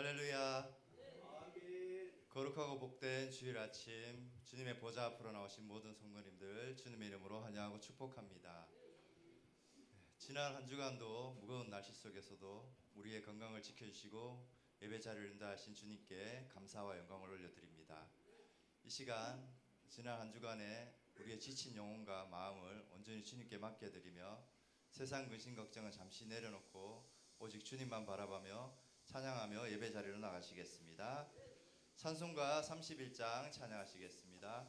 할렐루야. 거룩하고 복된 주일 아침, 주님의 보좌 앞으로 나오신 모든 성도님들 주님의 이름으로 환영하고 축복합니다. 지난 한 주간도 무거운 날씨 속에서도 우리의 건강을 지켜주시고 예배 자리를 인도하신 주님께 감사와 영광을 올려드립니다. 이 시간 지난 한 주간에 우리의 지친 영혼과 마음을 온전히 주님께 맡겨드리며 세상 근심 걱정은 잠시 내려놓고 오직 주님만 바라보며 찬양하며 예배 자리로 나가시겠습니다. 찬송가 31장 찬양하시겠습니다.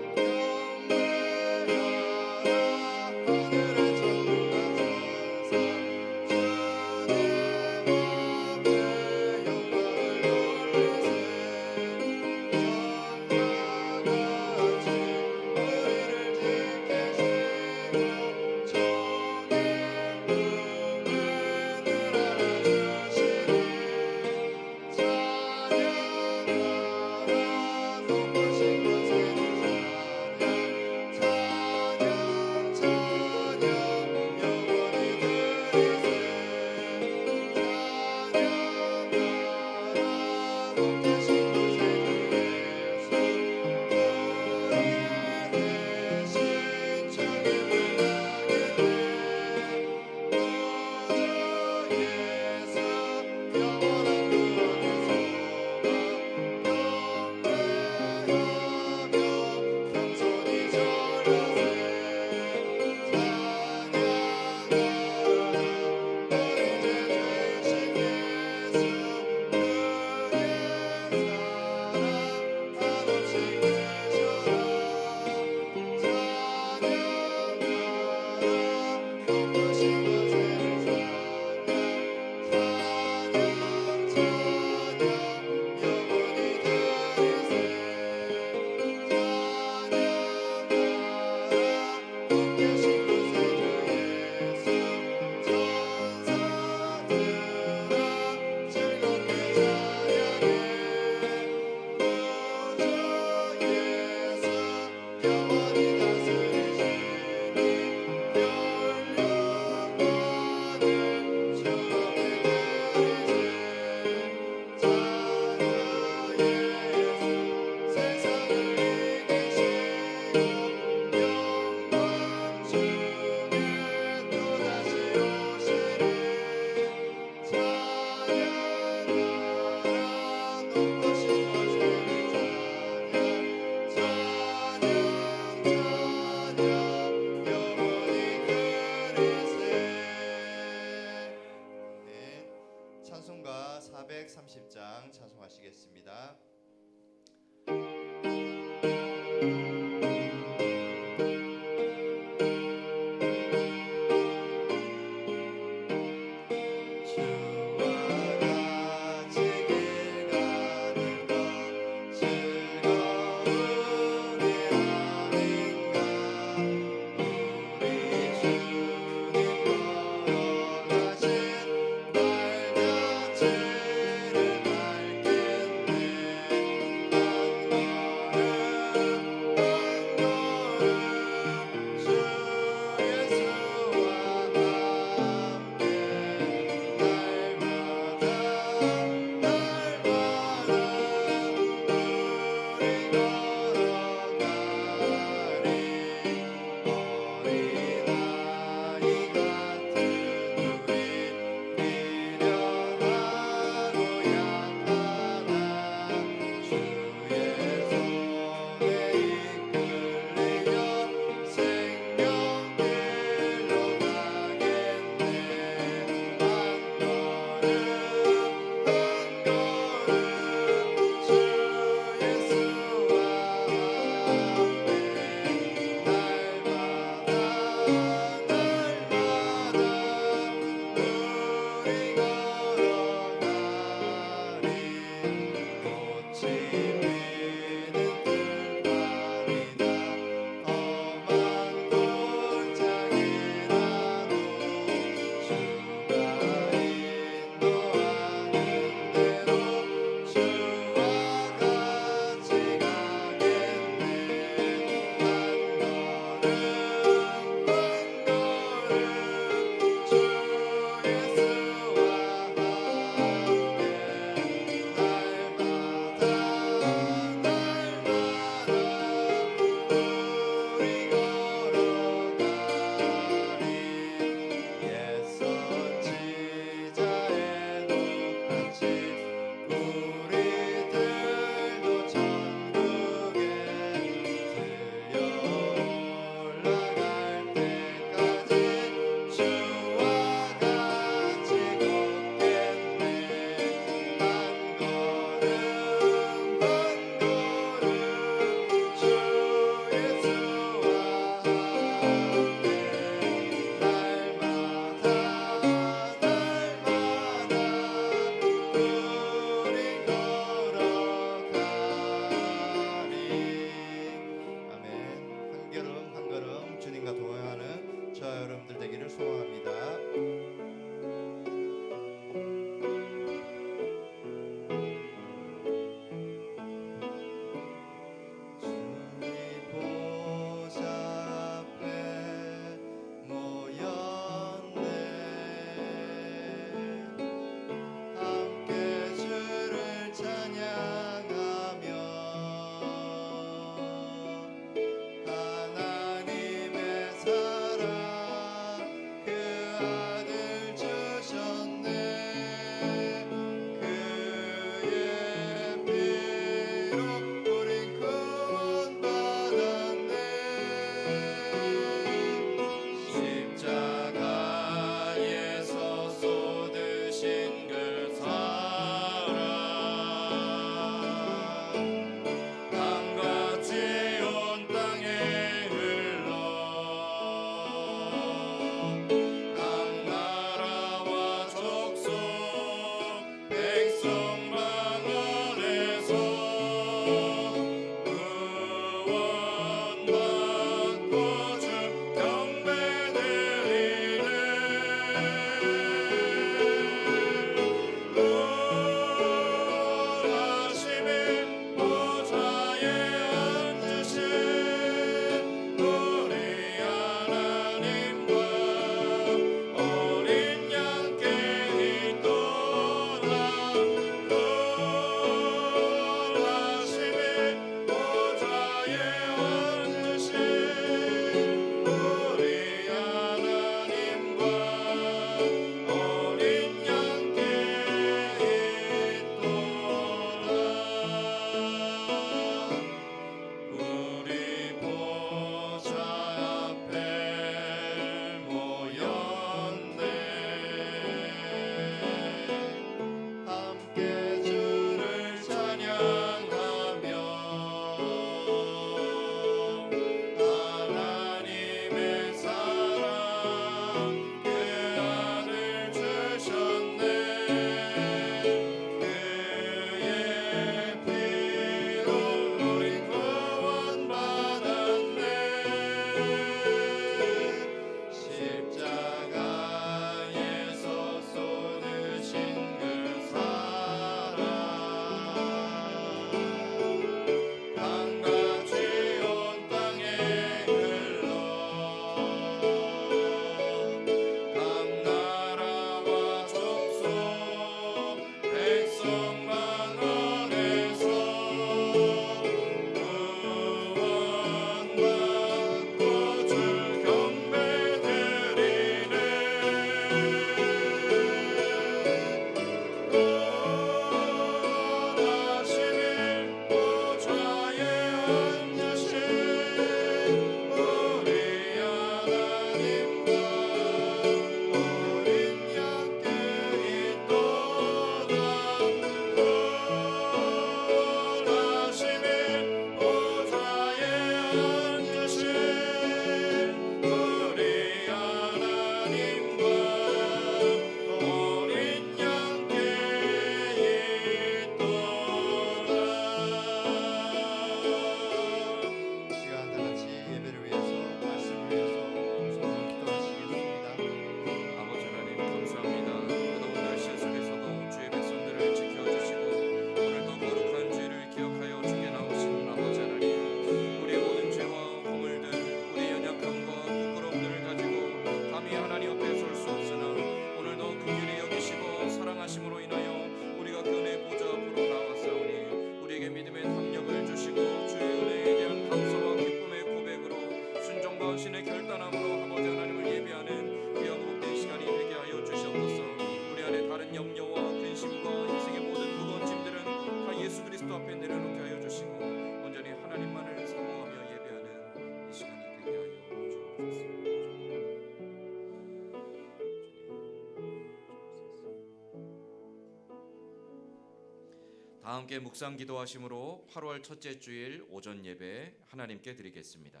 다 함께 묵상 기도하심으로 8월 첫째 주일 오전 예배 하나님께 드리겠습니다.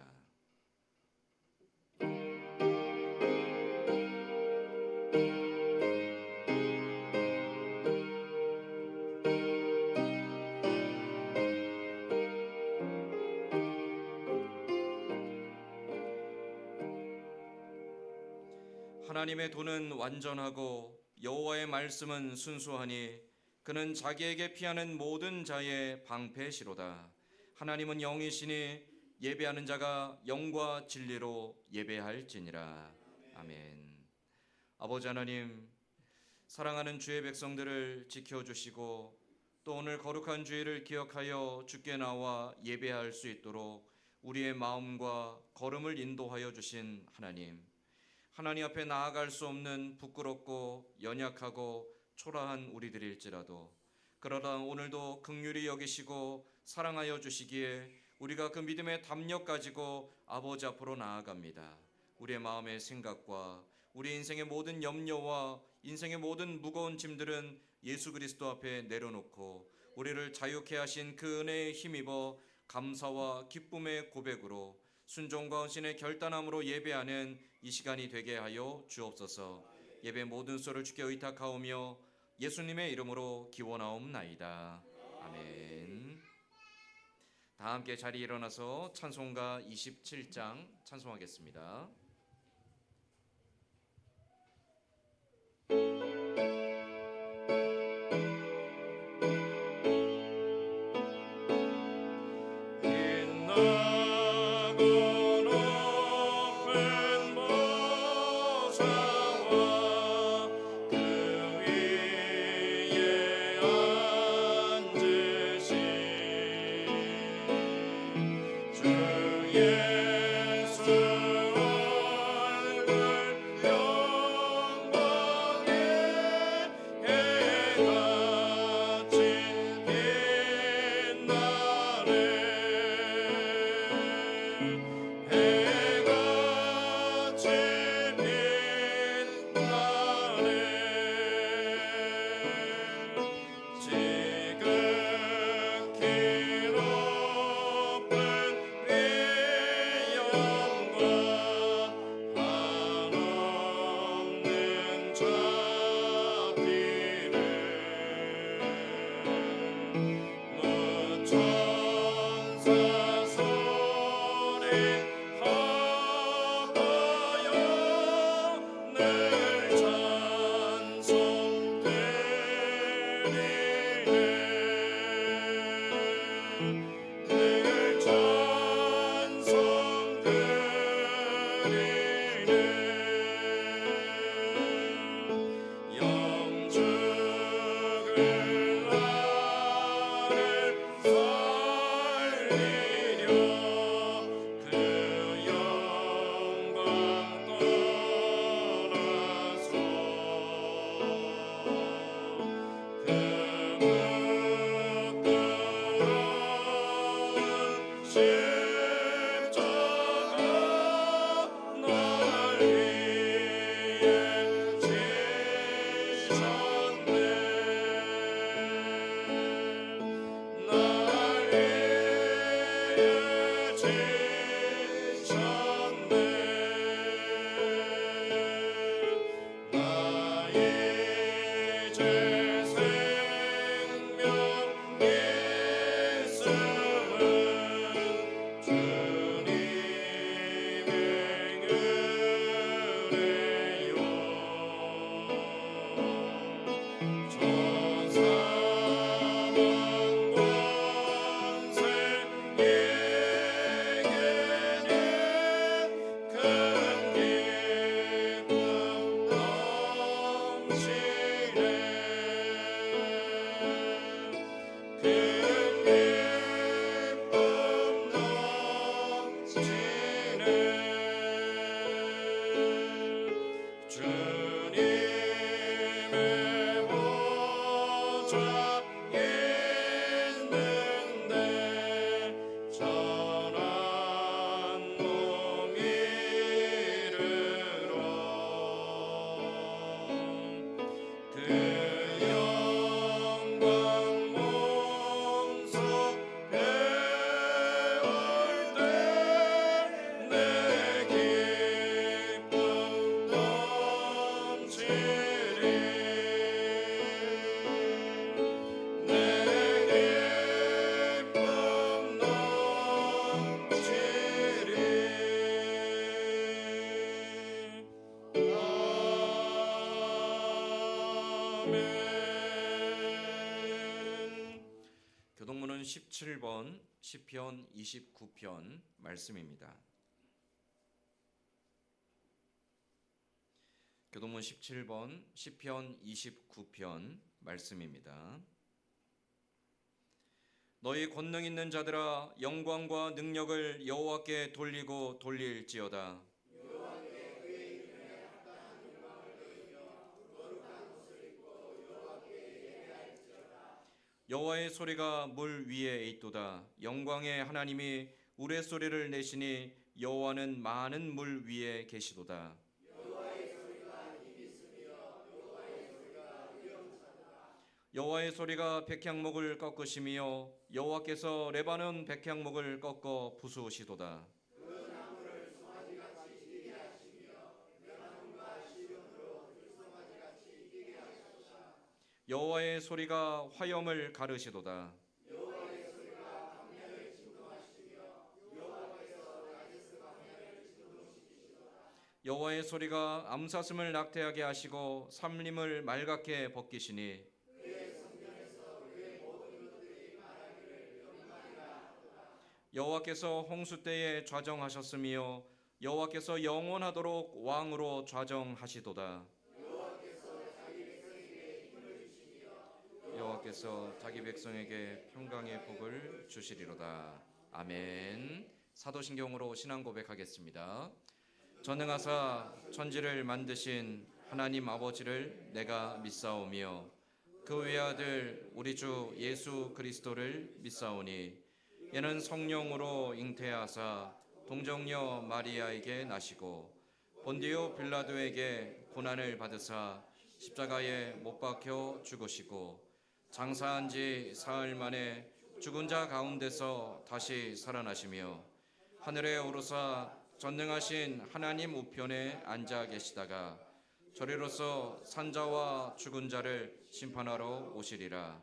하나님의 도는 완전하고 여호와의 말씀은 순수하니 그는 자기에게 피하는 모든 자의 방패시로다. 하나님은 영이시니 예배하는 자가 영과 진리로 예배할지니라. 아멘. 아버지 하나님, 사랑하는 주의 백성들을 지켜주시고 또 오늘 거룩한 주일을 기억하여 주께 나와 예배할 수 있도록 우리의 마음과 걸음을 인도하여 주신 하나님 앞에 나아갈 수 없는 부끄럽고 연약하고 초라한 우리들일지라도 그러나 오늘도 긍휼히 여기시고 사랑하여 주시기에 우리가 그 믿음의 담력 가지고 아버지 앞으로 나아갑니다. 우리의 마음의 생각과 우리 인생의 모든 염려와 인생의 모든 무거운 짐들은 예수 그리스도 앞에 내려놓고 우리를 자유케 하신 그 은혜에 힘입어 감사와 기쁨의 고백으로 순종과 헌신의 결단함으로 예배하는 이 시간이 되게 하여 주옵소서. 예배 모든 소를 주께 의탁하오며 예수님의 이름으로 기원하옵나이다. 아멘. 다 함께 자리에 일어나서 찬송가 27장 찬송하겠습니다. 있는데 시편 29편 말씀입니다. 교동문 17번 시편 29편 말씀입니다. 너희 권능 있는 자들아 영광과 능력을 여호와께 돌리고 돌릴지어다. 여호와의 소리가 물 위에 있도다. 영광의 하나님이 우레소리를 내시니 여호와는 많은 물 위에 계시도다. 여호와의 소리가 백향목을 꺾으시며 여호와께서 레바논 백향목을 꺾어 부수시도다. 여호와의 소리가 화염을 가르시도다. 여호와의 소리가 암사슴을 낙태하게 하시고 삼림을 맑게 벗기시니 여호와께서 홍수 때에 좌정하셨으며 여호와께서 영원하도록 왕으로 좌정하시도다. 여호와께서 자기 백성에게 평강의 복을 주시리로다. 아멘. 사도신경으로 신앙 고백하겠습니다. 전능하사 천지를 만드신 하나님 아버지를 내가 믿사오며 그 외아들 우리 주 예수 그리스도를 믿사오니 이는 성령으로 잉태하사 동정녀 마리아에게 나시고 본디오 빌라도에게 고난을 받으사 십자가에 못 박혀 죽으시고 장사한 지 사흘 만에 죽은 자 가운데서 다시 살아나시며 하늘에 오르사 전능하신 하나님 우편에 앉아 계시다가 저리로서 산자와 죽은 자를 심판하러 오시리라.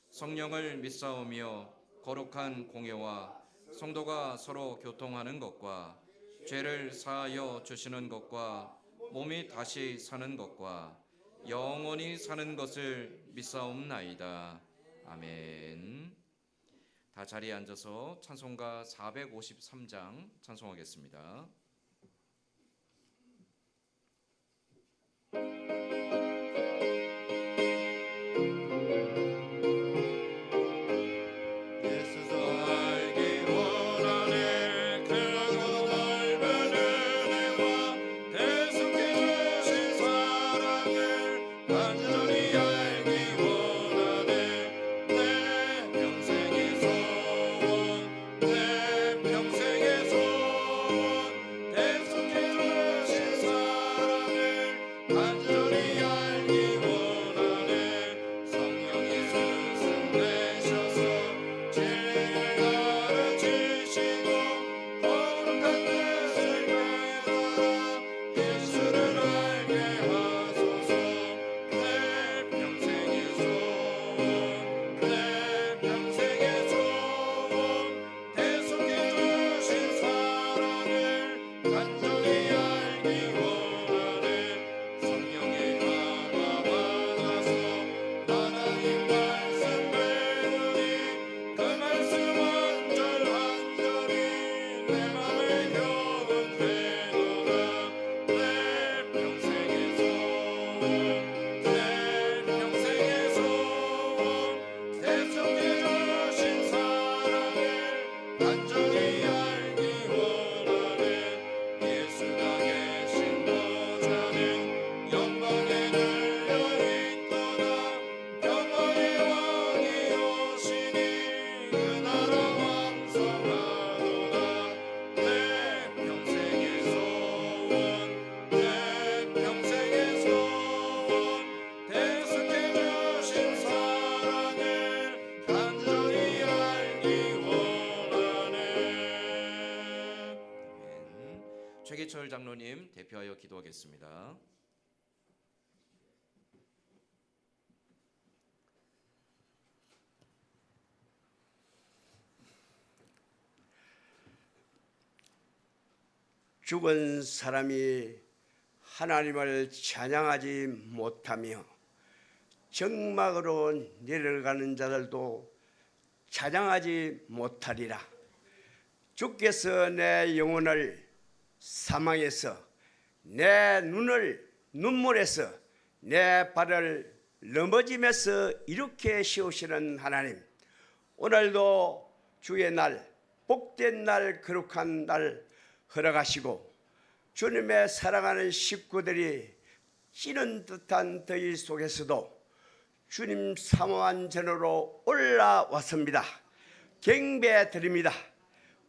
성령을 믿사오며 거룩한 공예와 성도가 서로 교통하는 것과 죄를 사하여 주시는 것과 몸이 다시 사는 것과 영원히 사는 것을 믿사옵나이다. 아멘. 다 자리에 앉아서 찬송가 453장 찬송하겠습니다. 최기철 장로님 대표하여 기도하겠습니다. 죽은 사람이 하나님을 찬양하지 못하며 정막으로 내려가는 자들도 찬양하지 못하리라. 주께서 내 영혼을 사망에서, 내 눈을 눈물에서, 내 발을 넘어짐에서 이렇게 세우시는 하나님, 오늘도 주의 날, 복된 날, 거룩한 날 허락하시고 주님의 사랑하는 식구들이 찌는 듯한 더위 속에서도 주님 사모한 전으로 올라왔습니다. 경배 드립니다.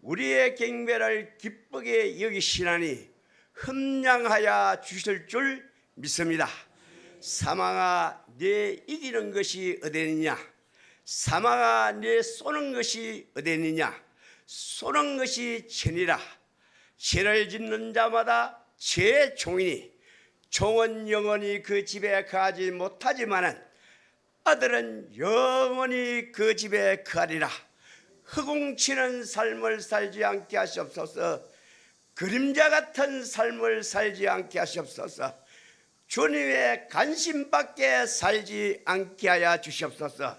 우리의 경배를 기쁘게 여기시나니 흠량하여 주실 줄 믿습니다. 사망아, 네 이기는 것이 어디느냐? 사망아, 네 쏘는 것이 어디느냐? 쏘는 것이 천이라. 죄를 짓는 자마다 죄의 종이니 종은 영원히 그 집에 거하지 못하지만은 아들은 영원히 그 집에 거하리라. 허공치는 삶을 살지 않게 하시옵소서. 그림자 같은 삶을 살지 않게 하시옵소서. 주님의 관심밖에 살지 않게 하여 주시옵소서.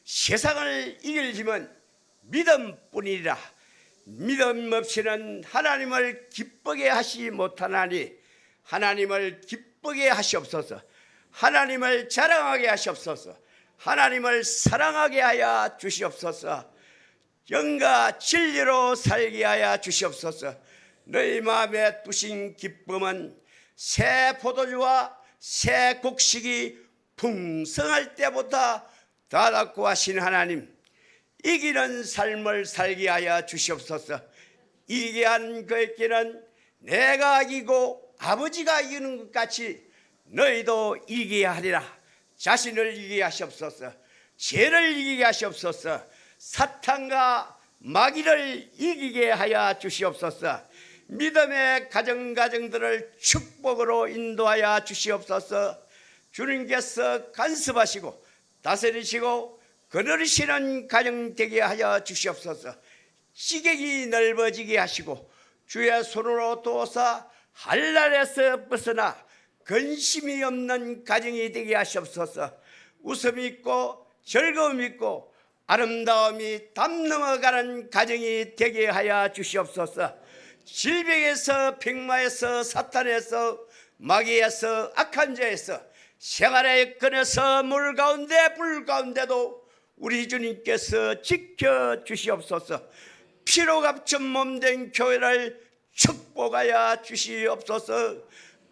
세상을 이길 힘은 믿음뿐이라. 믿음 없이는 하나님을 기쁘게 하시 못하나니 하나님을 기쁘게 하시옵소서. 하나님을 자랑하게 하시옵소서. 하나님을 사랑하게 하여 주시옵소서. 영과 진리로 살게 하여 주시옵소서. 너희 마음에 두신 기쁨은 새 포도주와 새 곡식이 풍성할 때보다 다답고 하신 하나님, 이기는 삶을 살게 하여 주시옵소서. 이기게 한 그에게는 내가 이기고 아버지가 이기는 것 같이 너희도 이기게 하리라. 자신을 이기게 하시옵소서. 죄를 이기게 하시옵소서. 사탄과 마귀를 이기게 하여 주시옵소서. 믿음의 가정들을 축복으로 인도하여 주시옵소서. 주님께서 간섭하시고 다스리시고 거느리시는 가정 되게 하여 주시옵소서. 지객이 넓어지게 하시고 주의 손으로 도우사 한란에서 벗어나 근심이 없는 가정이 되게 하시옵소서. 웃음이 있고 즐거움이 있고 아름다움이 담 넘어가는 가정이 되게 하여 주시옵소서. 질병에서 백마에서 사탄에서 마귀에서 악한 자에서 생활의 끈에서 물 가운데 불 가운데도 우리 주님께서 지켜주시옵소서. 피로 값은 몸된 교회를 축복하여 주시옵소서.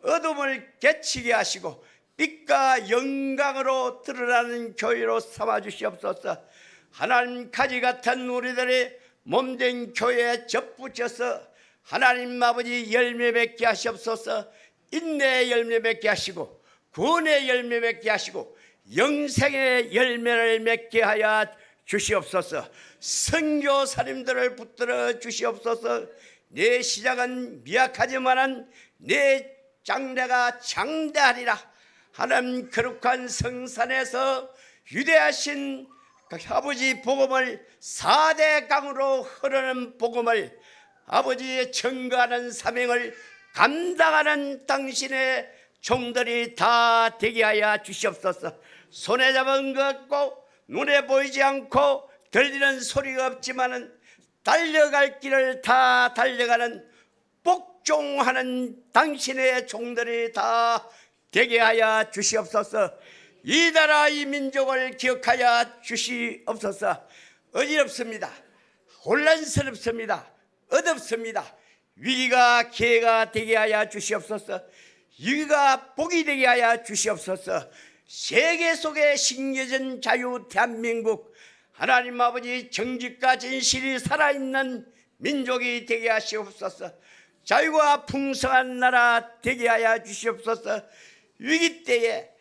어둠을 개치게 하시고 빛과 영광으로 드러나는 교회로 삼아 주시옵소서. 하나님 가지 같은 우리들이 몸된 교회에 접붙여서 하나님 아버지 열매 맺게 하시옵소서. 인내의 열매 맺게 하시고 구원의 열매 맺게 하시고 영생의 열매를 맺게 하여 주시옵소서. 선교사님들을 붙들어 주시옵소서. 내 시작은 미약하지만은 내 장래가 장대하리라. 하나님 거룩한 성산에서 유대하신 아버지 복음을 4대 강으로 흐르는 복음을 아버지의 증거하는 사명을 감당하는 당신의 종들이 다 되게 하여 주시옵소서. 손에 잡은 것 없고 눈에 보이지 않고 들리는 소리가 없지만은 달려갈 길을 다 달려가는 복종하는 당신의 종들이 다 되게 하여 주시옵소서. 이 나라 이 민족을 기억하여 주시옵소서. 어지럽습니다. 혼란스럽습니다. 어둡습니다. 위기가 기회가 되게 하여 주시옵소서. 위기가 복이 되게 하여 주시옵소서. 세계 속에 심겨진 자유 대한민국, 하나님 아버지 정직과 진실이 살아있는 민족이 되게 하시옵소서. 자유와 풍성한 나라 되게 하여 주시옵소서. 위기 때에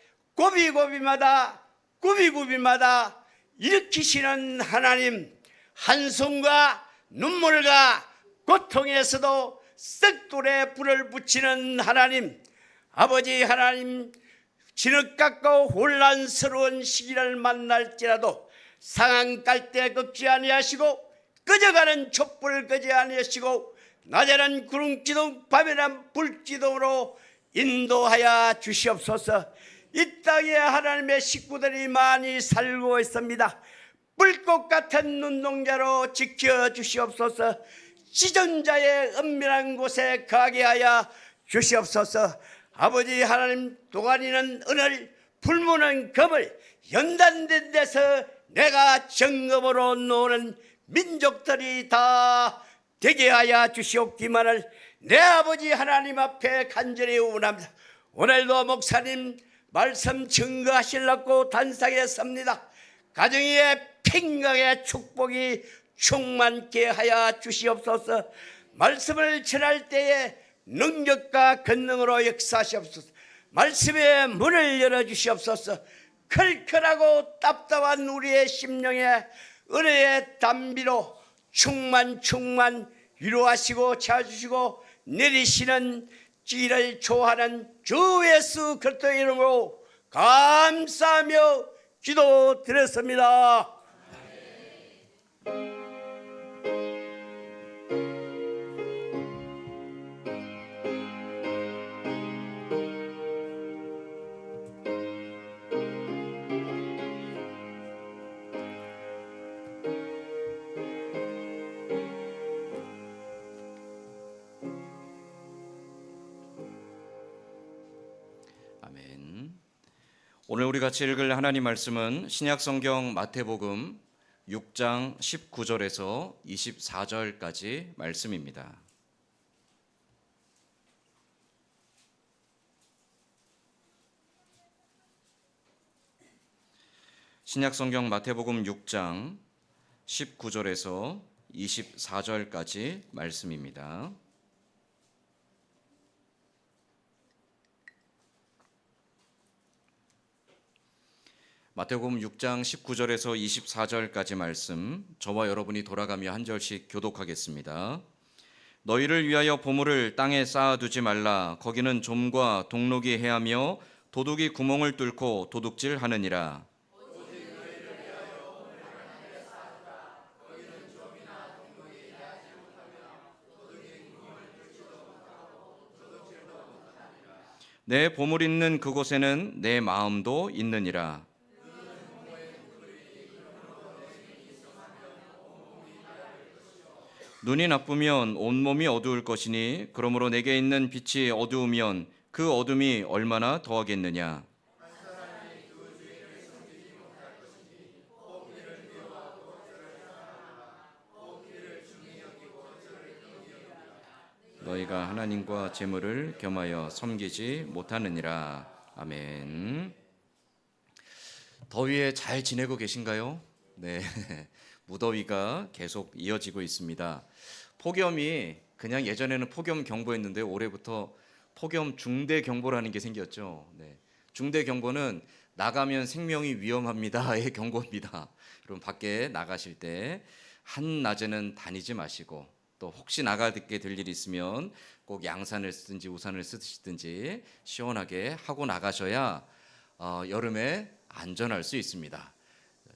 고비고비마다 일으키시는 하나님, 한숨과 눈물과 고통에서도 썩돌에 불을 붙이는 하나님, 아버지 하나님, 진흙같고 혼란스러운 시기를 만날지라도 상한 깔때 꺾지 아니하시고 꺼져가는 촛불 끄지 아니하시고 낮에는 구름기둥 밤에는 불기둥으로 인도하여 주시옵소서. 이 땅에 하나님의 식구들이 많이 살고 있습니다. 불꽃 같은 눈동자로 지켜주시옵소서. 지존자의 은밀한 곳에 가게 하여 주시옵소서. 아버지 하나님, 도가니는 은을, 불무는 금을 연단된 데서 내가 정금으로 노는 민족들이 다 되게 하여 주시옵기만을 내 아버지 하나님 앞에 간절히 원합니다. 오늘도 목사님 말씀 증거하시려고 단상에 섭니다. 가정의 평강의 축복이 충만케 하여 주시옵소서. 말씀을 전할 때에 능력과 권능으로 역사하시옵소서. 말씀의 문을 열어주시옵소서. 클클하고 답답한 우리의 심령에 은혜의 담비로 충만 위로하시고 채워주시고 내리시는 지를 좋아하는 주 예수 그리스도의 이름으로 감사하며 기도드렸습니다. 아멘. 오늘 우리 같이 읽을 하나님 말씀은 신약성경 마태복음 6장 19절에서 24절까지 말씀입니다. 신약성경 마태복음 6장 19절에서 24절까지 말씀입니다. 마태복음 6장 19절에서 24절까지 말씀, 저와 여러분이 돌아가며 한 절씩 교독하겠습니다. 너희를 위하여 보물을 땅에 쌓아두지 말라. 거기는 좀과 동록이 해하며 도둑이 구멍을 뚫고 도둑질하느니라. 내 보물 있는 그곳에는 내 마음도 있느니라. 눈이 나쁘면 온몸이 어두울 것이니 그러므로 내게 있는 빛이 어두우면 그 어둠이 얼마나 더하겠느냐. 너희가 하나님과 재물을 겸하여 섬기지 못하느니라. 아멘. 더위에 잘 지내고 계신가요? 네. 무더위가 계속 이어지고 있습니다. 폭염이 그냥 예전에는 폭염 경보였는데 올해부터 폭염 중대 경보라는 게 생겼죠. 네. 중대 경보는 나가면 생명이 위험합니다의 경고입니다. 여러분 밖에 나가실 때 한낮에는 다니지 마시고 또 혹시 나가게 될 일이 있으면 꼭 양산을 쓰든지 우산을 쓰시든지 시원하게 하고 나가셔야 여름에 안전할 수 있습니다.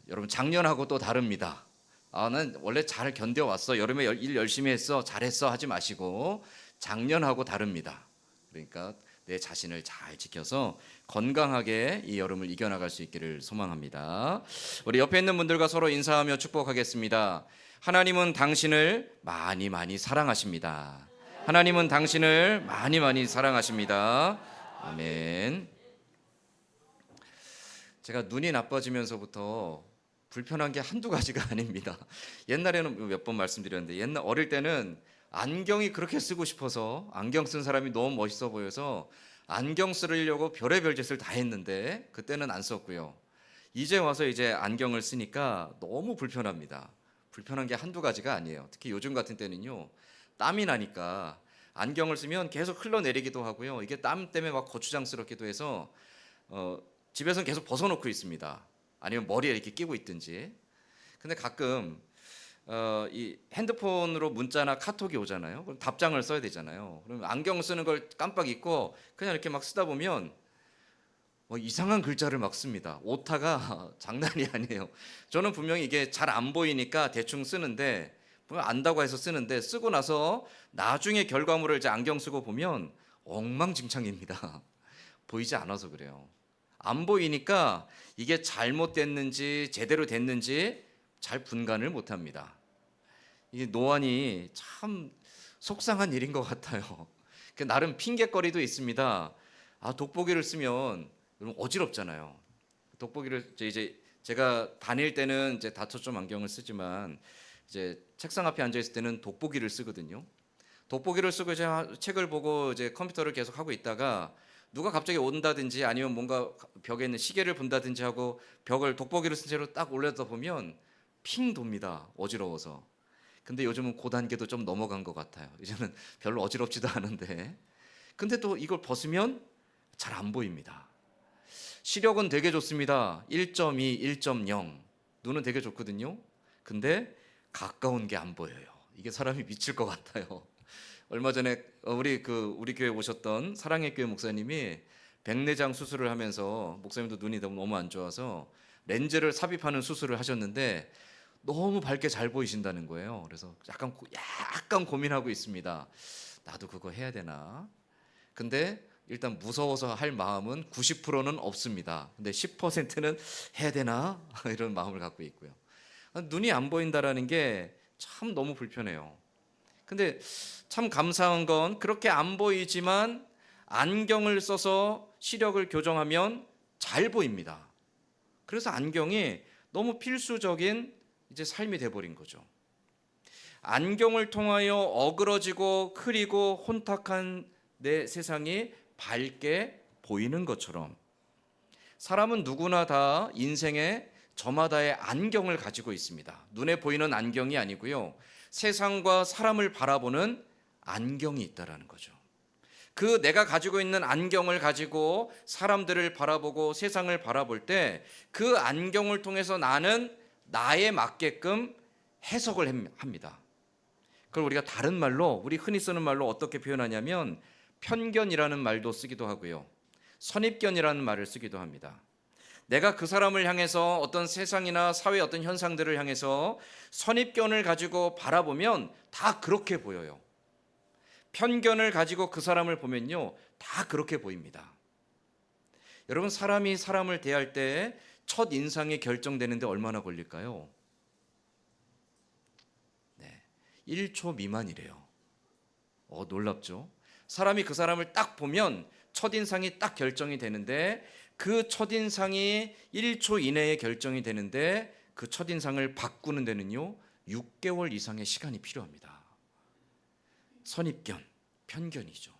여러분 작년하고 또 다릅니다. 난 원래 잘 견뎌왔어. 여름에 일 열심히 했어. 잘했어 하지 마시고 작년하고 다릅니다. 그러니까 내 자신을 잘 지켜서 건강하게 이 여름을 이겨나갈 수 있기를 소망합니다. 우리 옆에 있는 분들과 서로 인사하며 축복하겠습니다. 하나님은 당신을 많이 사랑하십니다. 하나님은 당신을 많이 사랑하십니다. 아멘. 제가 눈이 나빠지면서부터 불편한 게 한두 가지가 아닙니다. 옛날에는 몇 번 말씀드렸는데 어릴 때는 안경이 그렇게 쓰고 싶어서 안경 쓴 사람이 너무 멋있어 보여서 안경 쓰려고 별의별 짓을 다 했는데 그때는 안 썼고요. 이제 와서 이제 안경을 쓰니까 너무 불편합니다. 불편한 게 한두 가지가 아니에요. 특히 요즘 같은 때는요. 땀이 나니까 안경을 쓰면 계속 흘러내리기도 하고요. 이게 땀 때문에 막 고추장스럽기도 해서 집에서는 계속 벗어놓고 있습니다. 아니면 머리에 이렇게 끼고 있든지. 근데 가끔 이 핸드폰으로 문자나 카톡이 오잖아요. 그럼 답장을 써야 되잖아요. 그럼 안경 쓰는 걸 깜빡 잊고 그냥 이렇게 막 쓰다 보면 이상한 글자를 막 씁니다. 오타가 장난이 아니에요. 저는 분명히 이게 잘 안 보이니까 대충 쓰는데 분명 안다고 해서 쓰는데 쓰고 나서 나중에 결과물을 이제 안경 쓰고 보면 엉망진창입니다. 보이지 않아서 그래요. 안 보이니까 이게 잘못됐는지 제대로 됐는지 잘 분간을 못합니다. 이게 노안이 참 속상한 일인 것 같아요. 나름 핑계거리도 있습니다. 돋보기를 쓰면 여러분 어지럽잖아요. 돋보기를 이제 제가 다닐 때는 이제 다초점 안경을 쓰지만 이제 책상 앞에 앉아 있을 때는 돋보기를 쓰거든요. 돋보기를 쓰고 이제 책을 보고 이제 컴퓨터를 계속 하고 있다가 누가 갑자기 온다든지 아니면 뭔가 벽에 있는 시계를 본다든지 하고 벽을 돋보기를 쓴 채로 딱 올려다 보면 핑 돕니다. 어지러워서. 근데 요즘은 그 단계도 좀 넘어간 것 같아요. 이제는 별로 어지럽지도 않은데. 근데 또 이걸 벗으면 잘 안 보입니다. 시력은 되게 좋습니다. 1.2, 1.0. 눈은 되게 좋거든요. 근데 가까운 게 안 보여요. 이게 사람이 미칠 것 같아요. 얼마 전에 우리 교회 오셨던 사랑의 교회 목사님이 백내장 수술을 하면서, 목사님도 눈이 너무 안 좋아서 렌즈를 삽입하는 수술을 하셨는데 너무 밝게 잘 보이신다는 거예요. 그래서 약간 고민하고 있습니다. 나도 그거 해야 되나? 근데 일단 무서워서 할 마음은 90%는 없습니다. 근데 10%는 해야 되나? 이런 마음을 갖고 있고요. 눈이 안 보인다라는 게 참 너무 불편해요. 근데 참 감사한 건 그렇게 안 보이지만 안경을 써서 시력을 교정하면 잘 보입니다. 그래서 안경이 너무 필수적인 이제 삶이 돼버린 거죠. 안경을 통하여 어그러지고 흐리고 혼탁한 내 세상이 밝게 보이는 것처럼 사람은 누구나 다 인생에 저마다의 안경을 가지고 있습니다. 눈에 보이는 안경이 아니고요. 세상과 사람을 바라보는 안경이 있다라는 거죠. 그 내가 가지고 있는 안경을 가지고 사람들을 바라보고 세상을 바라볼 때 그 안경을 통해서 나는 나에 맞게끔 해석을 합니다. 그걸 우리가 다른 말로, 우리 흔히 쓰는 말로 어떻게 표현하냐면 편견이라는 말도 쓰기도 하고요. 선입견이라는 말을 쓰기도 합니다. 내가 그 사람을 향해서 어떤 세상이나 사회의 어떤 현상들을 향해서 선입견을 가지고 바라보면 다 그렇게 보여요. 편견을 가지고 그 사람을 보면요, 다 그렇게 보입니다. 여러분, 사람이 사람을 대할 때 첫 인상이 결정되는데 얼마나 걸릴까요? 1초 미만이래요. 놀랍죠? 사람이 그 사람을 딱 보면 첫인상이 딱 결정이 되는데 그 첫인상이 1초 이내에 결정이 되는데 그 첫인상을 바꾸는 데는요 6개월 이상의 시간이 필요합니다. 선입견, 편견이죠.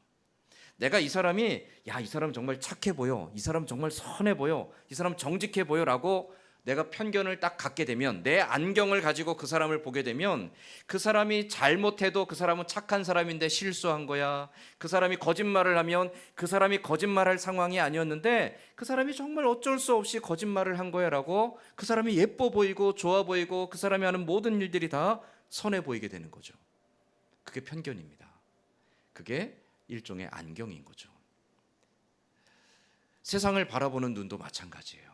내가 이 사람이 이 사람 정말 착해 보여, 이 사람 정말 선해 보여, 이 사람 정직해 보여라고 내가 편견을 딱 갖게 되면, 내 안경을 가지고 그 사람을 보게 되면 그 사람이 잘못해도 그 사람은 착한 사람인데 실수한 거야. 그 사람이 거짓말을 하면 그 사람이 거짓말할 상황이 아니었는데 그 사람이 정말 어쩔 수 없이 거짓말을 한 거야 라고 그 사람이 예뻐 보이고 좋아 보이고 그 사람이 하는 모든 일들이 다 선해 보이게 되는 거죠. 그게 편견입니다. 그게 일종의 안경인 거죠. 세상을 바라보는 눈도 마찬가지예요.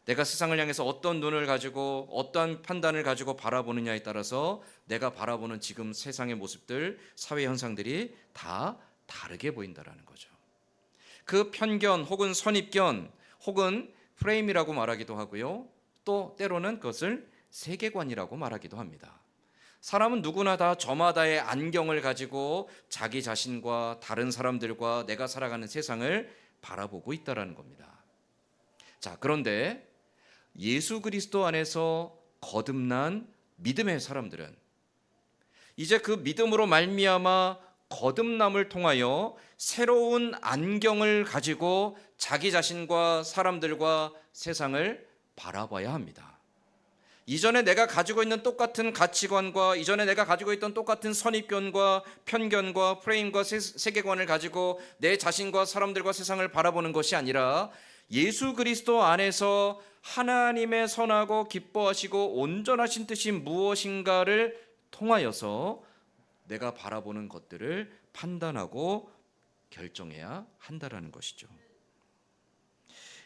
내가 세상을 향해서 어떤 눈을 가지고 어떠한 판단을 가지고 바라보느냐에 따라서 내가 바라보는 지금 세상의 모습들, 사회 현상들이 다 다르게 보인다라는 거죠. 그 편견 혹은 선입견 혹은 프레임이라고 말하기도 하고요. 또 때로는 그것을 세계관이라고 말하기도 합니다. 사람은 누구나 다 저마다의 안경을 가지고 자기 자신과 다른 사람들과 내가 살아가는 세상을 바라보고 있다라는 겁니다. 자, 그런데 예수 그리스도 안에서 거듭난 믿음의 사람들은 이제 그 믿음으로 말미암아 거듭남을 통하여 새로운 안경을 가지고 자기 자신과 사람들과 세상을 바라봐야 합니다. 이전에 내가 가지고 있는 똑같은 가치관과 이전에 내가 가지고 있던 똑같은 선입견과 편견과 프레임과 세계관을 가지고 내 자신과 사람들과 세상을 바라보는 것이 아니라 예수 그리스도 안에서 하나님의 선하고 기뻐하시고 온전하신 뜻이 무엇인가를 통하여서 내가 바라보는 것들을 판단하고 결정해야 한다라는 것이죠.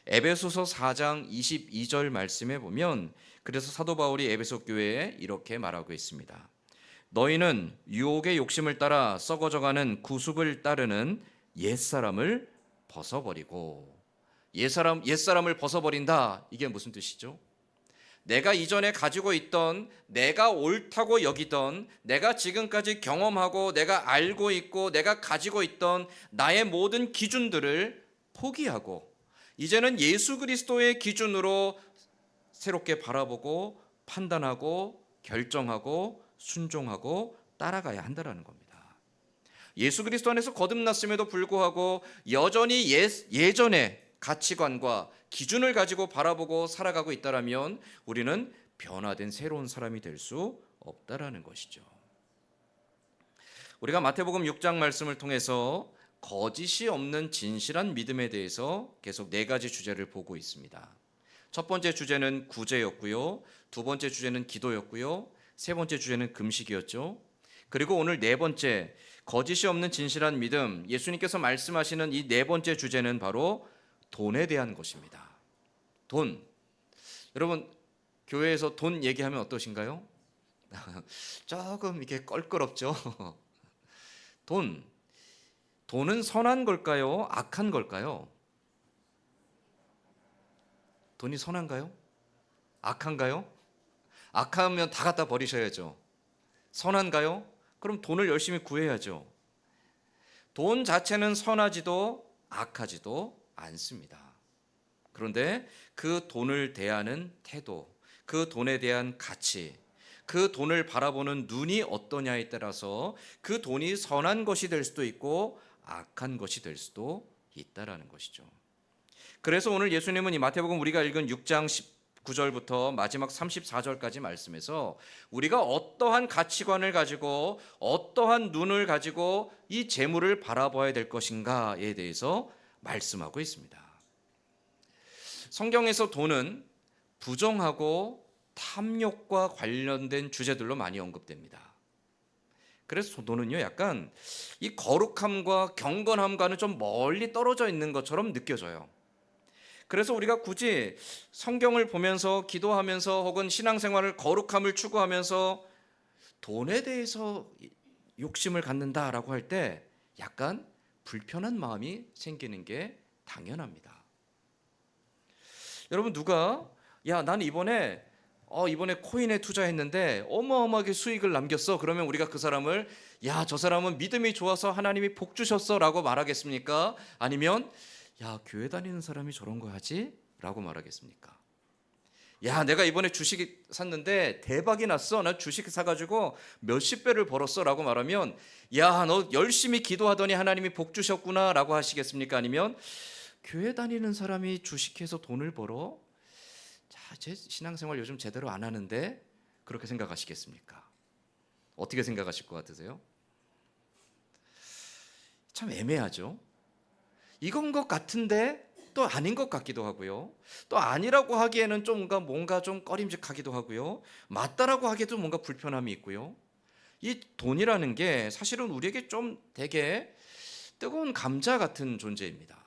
에베소서 4장 22절 말씀에 보면 그래서 사도 바울이 에베소 교회에 이렇게 말하고 있습니다. 너희는 유혹의 욕심을 따라 썩어져가는 구습을 따르는 옛사람을 벗어버리고 옛사람을 벗어버린다. 이게 무슨 뜻이죠? 내가 이전에 가지고 있던, 내가 옳다고 여기던, 내가 지금까지 경험하고 내가 알고 있고 내가 가지고 있던 나의 모든 기준들을 포기하고 이제는 예수 그리스도의 기준으로 새롭게 바라보고 판단하고 결정하고 순종하고 따라가야 한다는 겁니다. 예수 그리스도 안에서 거듭났음에도 불구하고 여전히 예전의 가치관과 기준을 가지고 바라보고 살아가고 있다면 우리는 변화된 새로운 사람이 될 수 없다라는 것이죠. 우리가 마태복음 6장 말씀을 통해서 거짓이 없는 진실한 믿음에 대해서 계속 4가지 주제를 보고 있습니다. 첫 번째 주제는 구제였고요. 두 번째 주제는 기도였고요. 세 번째 주제는 금식이었죠. 그리고 오늘 4번째, 거짓이 없는 진실한 믿음, 예수님께서 말씀하시는 이 4번째 주제는 바로 돈에 대한 것입니다. 돈. 여러분, 교회에서 돈 얘기하면 어떠신가요? 조금 이게 껄끄럽죠. 돈은 선한 걸까요? 악한 걸까요? 돈이 선한가요? 악한가요? 악하면 다 갖다 버리셔야죠. 선한가요? 그럼 돈을 열심히 구해야죠. 돈 자체는 선하지도 악하지도 않습니다. 그런데 그 돈을 대하는 태도, 그 돈에 대한 가치, 그 돈을 바라보는 눈이 어떠냐에 따라서 그 돈이 선한 것이 될 수도 있고 악한 것이 될 수도 있다라는 것이죠. 그래서 오늘 예수님은 이 마태복음 우리가 읽은 6장 19절부터 마지막 34절까지 말씀에서 우리가 어떠한 가치관을 가지고 어떠한 눈을 가지고 이 재물을 바라봐야 될 것인가에 대해서 말씀하고 있습니다. 성경에서 돈은 부정하고 탐욕과 관련된 주제들로 많이 언급됩니다. 그래서 돈은요, 약간 이 거룩함과 경건함과는 좀 멀리 떨어져 있는 것처럼 느껴져요. 그래서 우리가 굳이 성경을 보면서 기도하면서 혹은 신앙생활을 거룩함을 추구하면서 돈에 대해서 욕심을 갖는다라고 할 때 약간 불편한 마음이 생기는 게 당연합니다. 여러분, 누가 난 이번에 코인에 투자했는데 어마어마하게 수익을 남겼어. 그러면 우리가 그 사람을 저 사람은 믿음이 좋아서 하나님이 복 주셨어 라고 말하겠습니까? 아니면 교회 다니는 사람이 저런 거 하지? 라고 말하겠습니까? 내가 이번에 주식 샀는데 대박이 났어. 나 주식 사가지고 몇십 배를 벌었어 라고 말하면 너 열심히 기도하더니 하나님이 복 주셨구나 라고 하시겠습니까? 아니면 교회 다니는 사람이 주식해서 돈을 벌어? 제 신앙생활 요즘 제대로 안 하는데? 그렇게 생각하시겠습니까? 어떻게 생각하실 것 같으세요? 참 애매하죠. 이건 것 같은데 또 아닌 것 같기도 하고요. 또 아니라고 하기에는 좀 뭔가 좀 꺼림직하기도 하고요. 맞다라고 하기에도 뭔가 불편함이 있고요. 이 돈이라는 게 사실은 우리에게 좀 되게 뜨거운 감자 같은 존재입니다.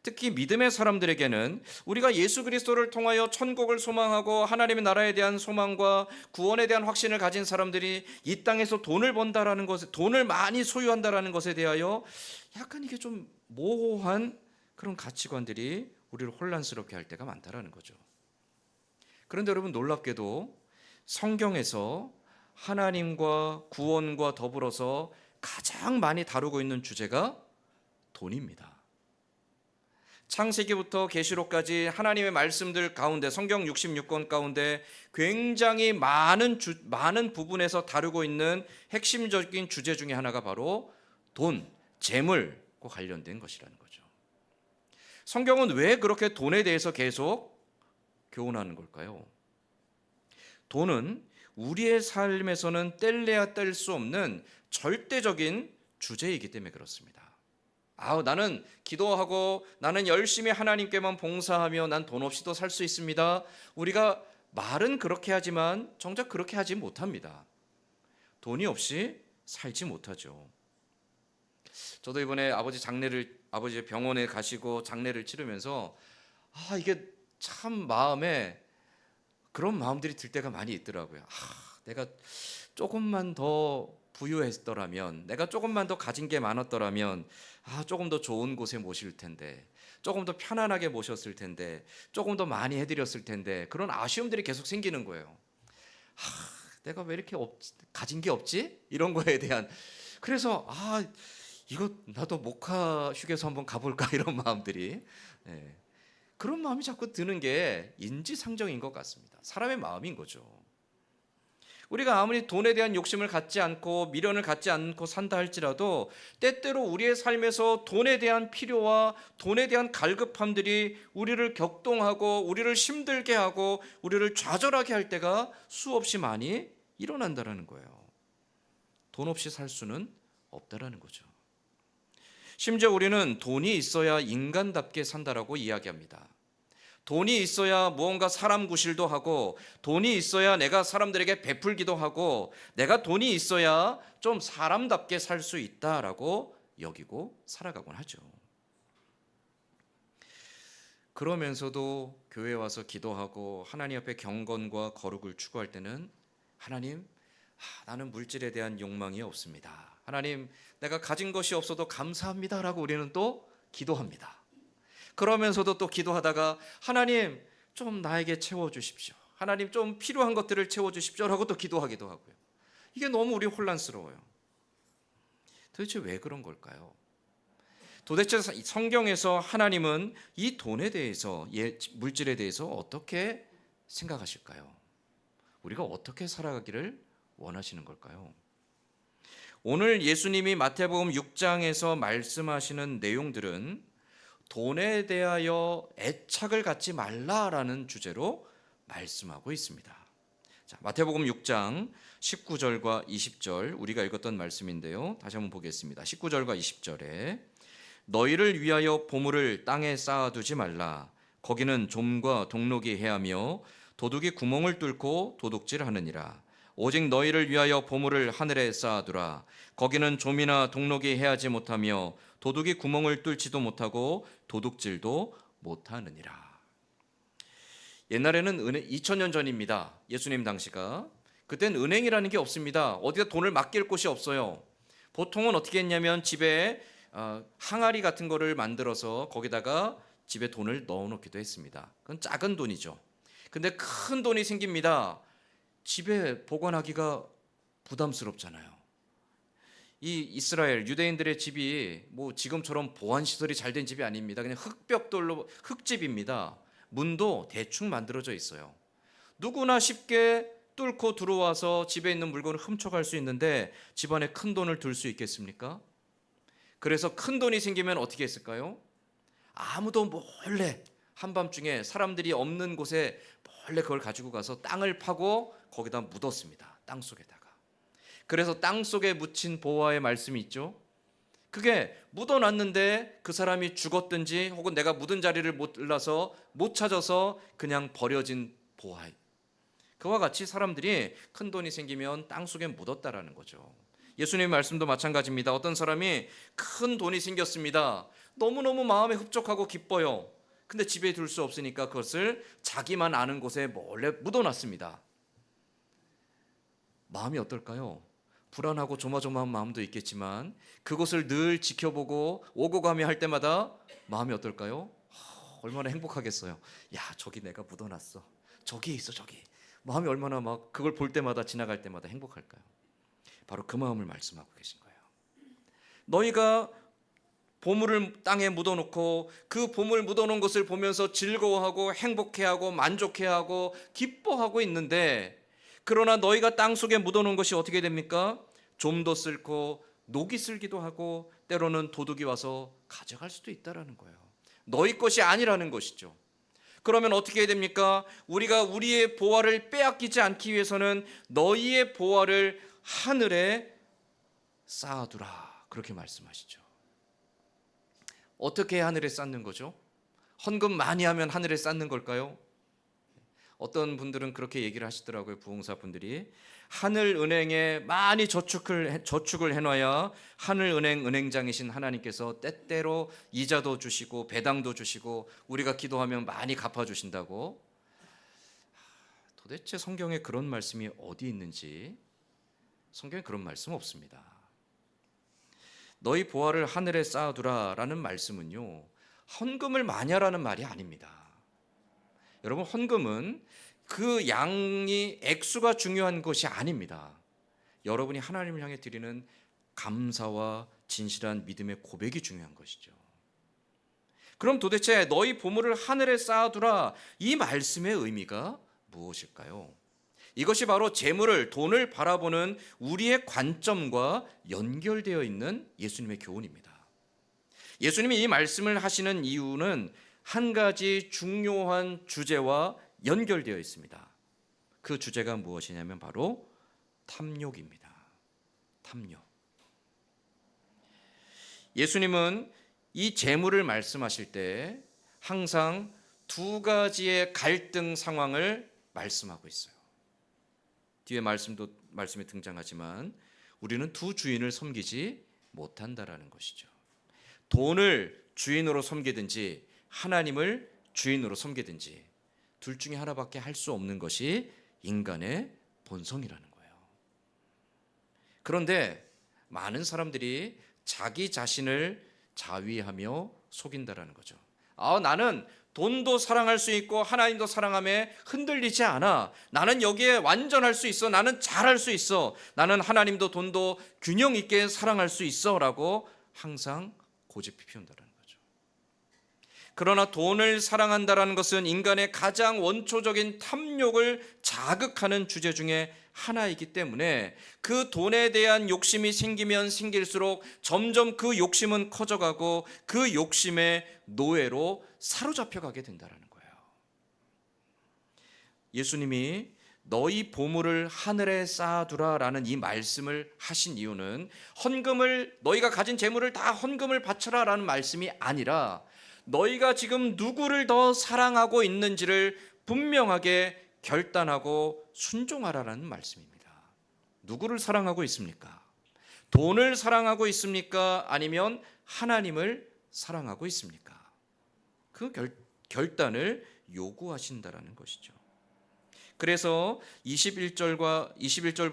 특히 믿음의 사람들에게는 우리가 예수 그리스도를 통하여 천국을 소망하고 하나님의 나라에 대한 소망과 구원에 대한 확신을 가진 사람들이 이 땅에서 돈을 번다라는 것에, 돈을 많이 소유한다라는 것에 대하여 약간 이게 좀 모호한 그런 가치관들이 우리를 혼란스럽게 할 때가 많다라는 거죠. 그런데 여러분, 놀랍게도 성경에서 하나님과 구원과 더불어서 가장 많이 다루고 있는 주제가 돈입니다. 창세기부터 계시록까지 하나님의 말씀들 가운데, 성경 66권 가운데 굉장히 많은 부분에서 다루고 있는 핵심적인 주제 중에 하나가 바로 돈, 재물과 관련된 것이라는 거죠. 성경은 왜 그렇게 돈에 대해서 계속 교훈하는 걸까요? 돈은 우리의 삶에서는 뗄래야 뗄 수 없는 절대적인 주제이기 때문에 그렇습니다. 나는 기도하고 나는 열심히 하나님께만 봉사하며 난 돈 없이도 살 수 있습니다. 우리가 말은 그렇게 하지만 정작 그렇게 하지 못합니다. 돈이 없이 살지 못하죠. 저도 이번에 아버지 병원에 가시고 장례를 치르면서 이게 참 마음에 그런 마음들이 들 때가 많이 있더라고요. 내가 조금만 더 부유했더라면, 내가 조금만 더 가진 게 많았더라면 조금 더 좋은 곳에 모실 텐데, 조금 더 편안하게 모셨을 텐데, 조금 더 많이 해드렸을 텐데, 그런 아쉬움들이 계속 생기는 거예요. 내가 왜 이렇게 가진 게 없지? 이런 거에 대한. 그래서 이거 나도 모카 휴게소 한번 가볼까 이런 마음들이, 그런 마음이 자꾸 드는 게 인지상정인 것 같습니다. 사람의 마음인 거죠. 우리가 아무리 돈에 대한 욕심을 갖지 않고 미련을 갖지 않고 산다 할지라도 때때로 우리의 삶에서 돈에 대한 필요와 돈에 대한 갈급함들이 우리를 격동하고 우리를 힘들게 하고 우리를 좌절하게 할 때가 수없이 많이 일어난다라는 거예요. 돈 없이 살 수는 없다라는 거죠. 심지어 우리는 돈이 있어야 인간답게 산다라고 이야기합니다. 돈이 있어야 무언가 사람 구실도 하고, 돈이 있어야 내가 사람들에게 베풀기도 하고, 내가 돈이 있어야 좀 사람답게 살 수 있다라고 여기고 살아가곤 하죠. 그러면서도 교회에 와서 기도하고 하나님 앞에 경건과 거룩을 추구할 때는 하나님, 나는 물질에 대한 욕망이 없습니다. 하나님, 내가 가진 것이 없어도 감사합니다라고 우리는 또 기도합니다. 그러면서도 또 기도하다가 하나님 좀 나에게 채워주십시오. 하나님 좀 필요한 것들을 채워주십시오라고 또 기도하기도 하고요. 이게 너무 우리 혼란스러워요. 도대체 왜 그런 걸까요? 도대체 성경에서 하나님은 이 돈에 대해서, 물질에 대해서 어떻게 생각하실까요? 우리가 어떻게 살아가기를 원하시는 걸까요? 오늘 예수님이 마태복음 6장에서 말씀하시는 내용들은 돈에 대하여 애착을 갖지 말라라는 주제로 말씀하고 있습니다. 자, 마태복음 6장 19절과 20절 우리가 읽었던 말씀인데요. 다시 한번 보겠습니다. 19절과 20절에 너희를 위하여 보물을 땅에 쌓아두지 말라. 거기는 좀과 동록이 해하며 도둑이 구멍을 뚫고 도둑질하느니라. 오직 너희를 위하여 보물을 하늘에 쌓아두라. 거기는 좀이나 동록이 해하지 못하며 도둑이 구멍을 뚫지도 못하고 도둑질도 못하느니라. 옛날에는 2000년 전입니다. 예수님 당시가. 그땐 은행이라는 게 없습니다. 어디다 돈을 맡길 곳이 없어요. 보통은 어떻게 했냐면 집에 항아리 같은 거를 만들어서 거기다가 집에 돈을 넣어놓기도 했습니다. 그건 작은 돈이죠. 근데 큰 돈이 생깁니다. 집에 보관하기가 부담스럽잖아요. 이 이스라엘 유대인들의 집이 뭐 지금처럼 보안 시설이 잘 된 집이 아닙니다. 그냥 흙벽돌로 흙집입니다. 문도 대충 만들어져 있어요. 누구나 쉽게 뚫고 들어와서 집에 있는 물건을 훔쳐갈 수 있는데 집안에 큰 돈을 둘 수 있겠습니까? 그래서 큰 돈이 생기면 어떻게 했을까요? 아무도 몰래 한밤중에 사람들이 없는 곳에 몰래 그걸 가지고 가서 땅을 파고 거기다 묻었습니다. 땅 속에다가. 그래서 땅 속에 묻힌 보화의 말씀이 있죠. 그게 묻어놨는데 그 사람이 죽었든지 혹은 내가 묻은 자리를 몰라서 못 찾아서 그냥 버려진 보화. 그와 같이 사람들이 큰 돈이 생기면 땅 속에 묻었다라는 거죠. 예수님의 말씀도 마찬가지입니다. 어떤 사람이 큰 돈이 생겼습니다. 너무너무 마음에 흡족하고 기뻐요. 근데 집에 둘 수 없으니까 그것을 자기만 아는 곳에 몰래 묻어놨습니다. 마음이 어떨까요? 불안하고 조마조마한 마음도 있겠지만 그것을 늘 지켜보고 오고 가며 할 때마다 마음이 어떨까요? 얼마나 행복하겠어요. 야, 저기 내가 묻어놨어. 저기 있어, 저기. 마음이 얼마나 막 그걸 볼 때마다 지나갈 때마다 행복할까요? 바로 그 마음을 말씀하고 계신 거예요. 너희가 보물을 땅에 묻어놓고 그 보물 묻어놓은 것을 보면서 즐거워하고 행복해하고 만족해하고 기뻐하고 있는데, 그러나 너희가 땅 속에 묻어놓은 것이 어떻게 됩니까? 좀도 쓸고 녹이 슬기도 하고 때로는 도둑이 와서 가져갈 수도 있다라는 거예요. 너희 것이 아니라는 것이죠. 그러면 어떻게 해야 됩니까? 우리가 우리의 보화를 빼앗기지 않기 위해서는 너희의 보화를 하늘에 쌓아두라, 그렇게 말씀하시죠. 어떻게 하늘에 쌓는 거죠? 헌금 많이 하면 하늘에 쌓는 걸까요? 어떤 분들은 그렇게 얘기를 하시더라고요. 부흥사분들이 하늘은행에 많이 저축을 해놔야 하늘은행 은행장이신 하나님께서 때때로 이자도 주시고 배당도 주시고 우리가 기도하면 많이 갚아주신다고. 도대체 성경에 그런 말씀이 어디 있는지, 성경에 그런 말씀 없습니다. 너희 보화를 하늘에 쌓아두라라는 말씀은요, 헌금을 많이 하라는 말이 아닙니다. 여러분, 헌금은 그 양이 액수가 중요한 것이 아닙니다. 여러분이 하나님을 향해 드리는 감사와 진실한 믿음의 고백이 중요한 것이죠. 그럼 도대체 너희 보물을 하늘에 쌓아두라, 이 말씀의 의미가 무엇일까요? 이것이 바로 재물을, 돈을 바라보는 우리의 관점과 연결되어 있는 예수님의 교훈입니다. 예수님이 이 말씀을 하시는 이유는 한 가지 중요한 주제와 연결되어 있습니다. 그 주제가 무엇이냐면 바로 탐욕입니다. 탐욕. 예수님은 이 재물을 말씀하실 때 항상 두 가지의 갈등 상황을 말씀하고 있어요. 뒤에 말씀이 등장하지만 우리는 두 주인을 섬기지 못한다라는 것이죠. 돈을 주인으로 섬기든지 하나님을 주인으로 섬기든지 둘 중에 하나밖에 할 수 없는 것이 인간의 본성이라는 거예요. 그런데 많은 사람들이 자기 자신을 자위하며 속인다라는 거죠. 나는 돈도 사랑할 수 있고 하나님도 사랑함에 흔들리지 않아. 나는 여기에 완전할 수 있어. 나는 잘할 수 있어. 나는 하나님도 돈도 균형 있게 사랑할 수 있어 라고 항상 고집이 피운다는 거죠. 그러나 돈을 사랑한다는 것은 인간의 가장 원초적인 탐욕을 자극하는 주제 중에 하나이기 때문에 그 돈에 대한 욕심이 생기면 생길수록 점점 그 욕심은 커져가고 그 욕심의 노예로 사로잡혀가게 된다는 거예요. 예수님이 너희 보물을 하늘에 쌓아두라라는 이 말씀을 하신 이유는 헌금을, 너희가 가진 재물을 다 헌금을 바쳐라라는 말씀이 아니라 너희가 지금 누구를 더 사랑하고 있는지를 분명하게 결단하고 순종하라라는 말씀입니다. 누구를 사랑하고 있습니까? 돈을 사랑하고 있습니까? 아니면 하나님을 사랑하고 있습니까? 그 결단을 요구하신다라는 것이죠. 그래서 21절부터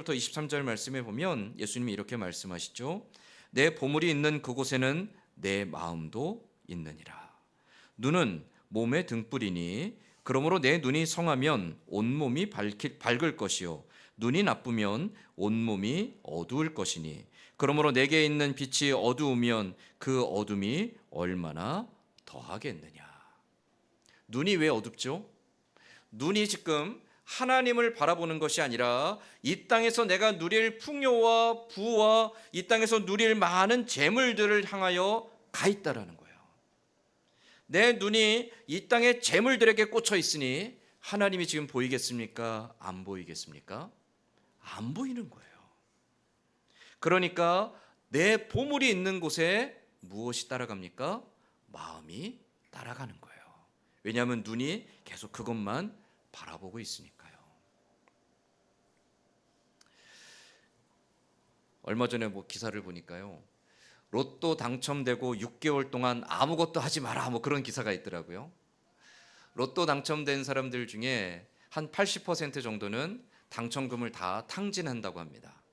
23절 말씀에 보면 예수님이 이렇게 말씀하시죠. 내 보물이 있는 그곳에는 내 마음도 있느니라. 눈은 몸의 등불이니 그러므로 내 눈이 성하면 온몸이 밝을 것이요 눈이 나쁘면 온몸이 어두울 것이니 그러므로 내게 있는 빛이 어두우면 그 어둠이 얼마나 더하겠느냐. 눈이 왜 어둡죠? 눈이 지금 하나님을 바라보는 것이 아니라 이 땅에서 내가 누릴 풍요와 부와 이 땅에서 누릴 많은 재물들을 향하여 가 있다라는 거예요. 내 눈이 이 땅의 재물들에게 꽂혀 있으니 하나님이 지금 보이겠습니까? 안 보이겠습니까? 안 보이는 거예요. 그러니까 내 보물이 있는 곳에 무엇이 따라갑니까? 마음이 따라가는 거예요. 왜냐하면 눈이 계속 그것만 바라보고 있으니까요. 얼마 전에 기사를 보니까요. 로또 당첨되고 6개월 동안 아무것도 하지 마라 그런 기사가 있더라고요. 로또 당첨된 사람들 중에 한 80% 정도는 당첨금을 다 탕진한다고 합니다.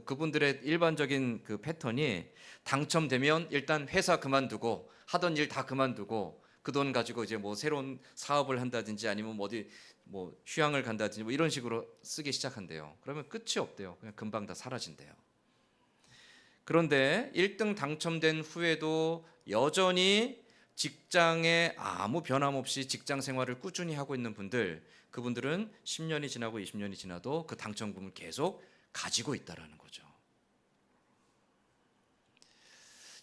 그분들의 일반적인 그 패턴이 당첨되면 일단 회사 그만두고 하던 일 다 그만두고 그 돈 가지고 이제 새로운 사업을 한다든지 아니면 어디 휴양을 간다든지 이런 식으로 쓰기 시작한대요. 그러면 끝이 없대요. 그냥 금방 다 사라진대요. 그런데 1등 당첨된 후에도 여전히 직장에 아무 변함없이 직장 생활을 꾸준히 하고 있는 분들, 그분들은 10년이 지나고 20년이 지나도 그 당첨금을 계속 가지고 있다라는 거죠.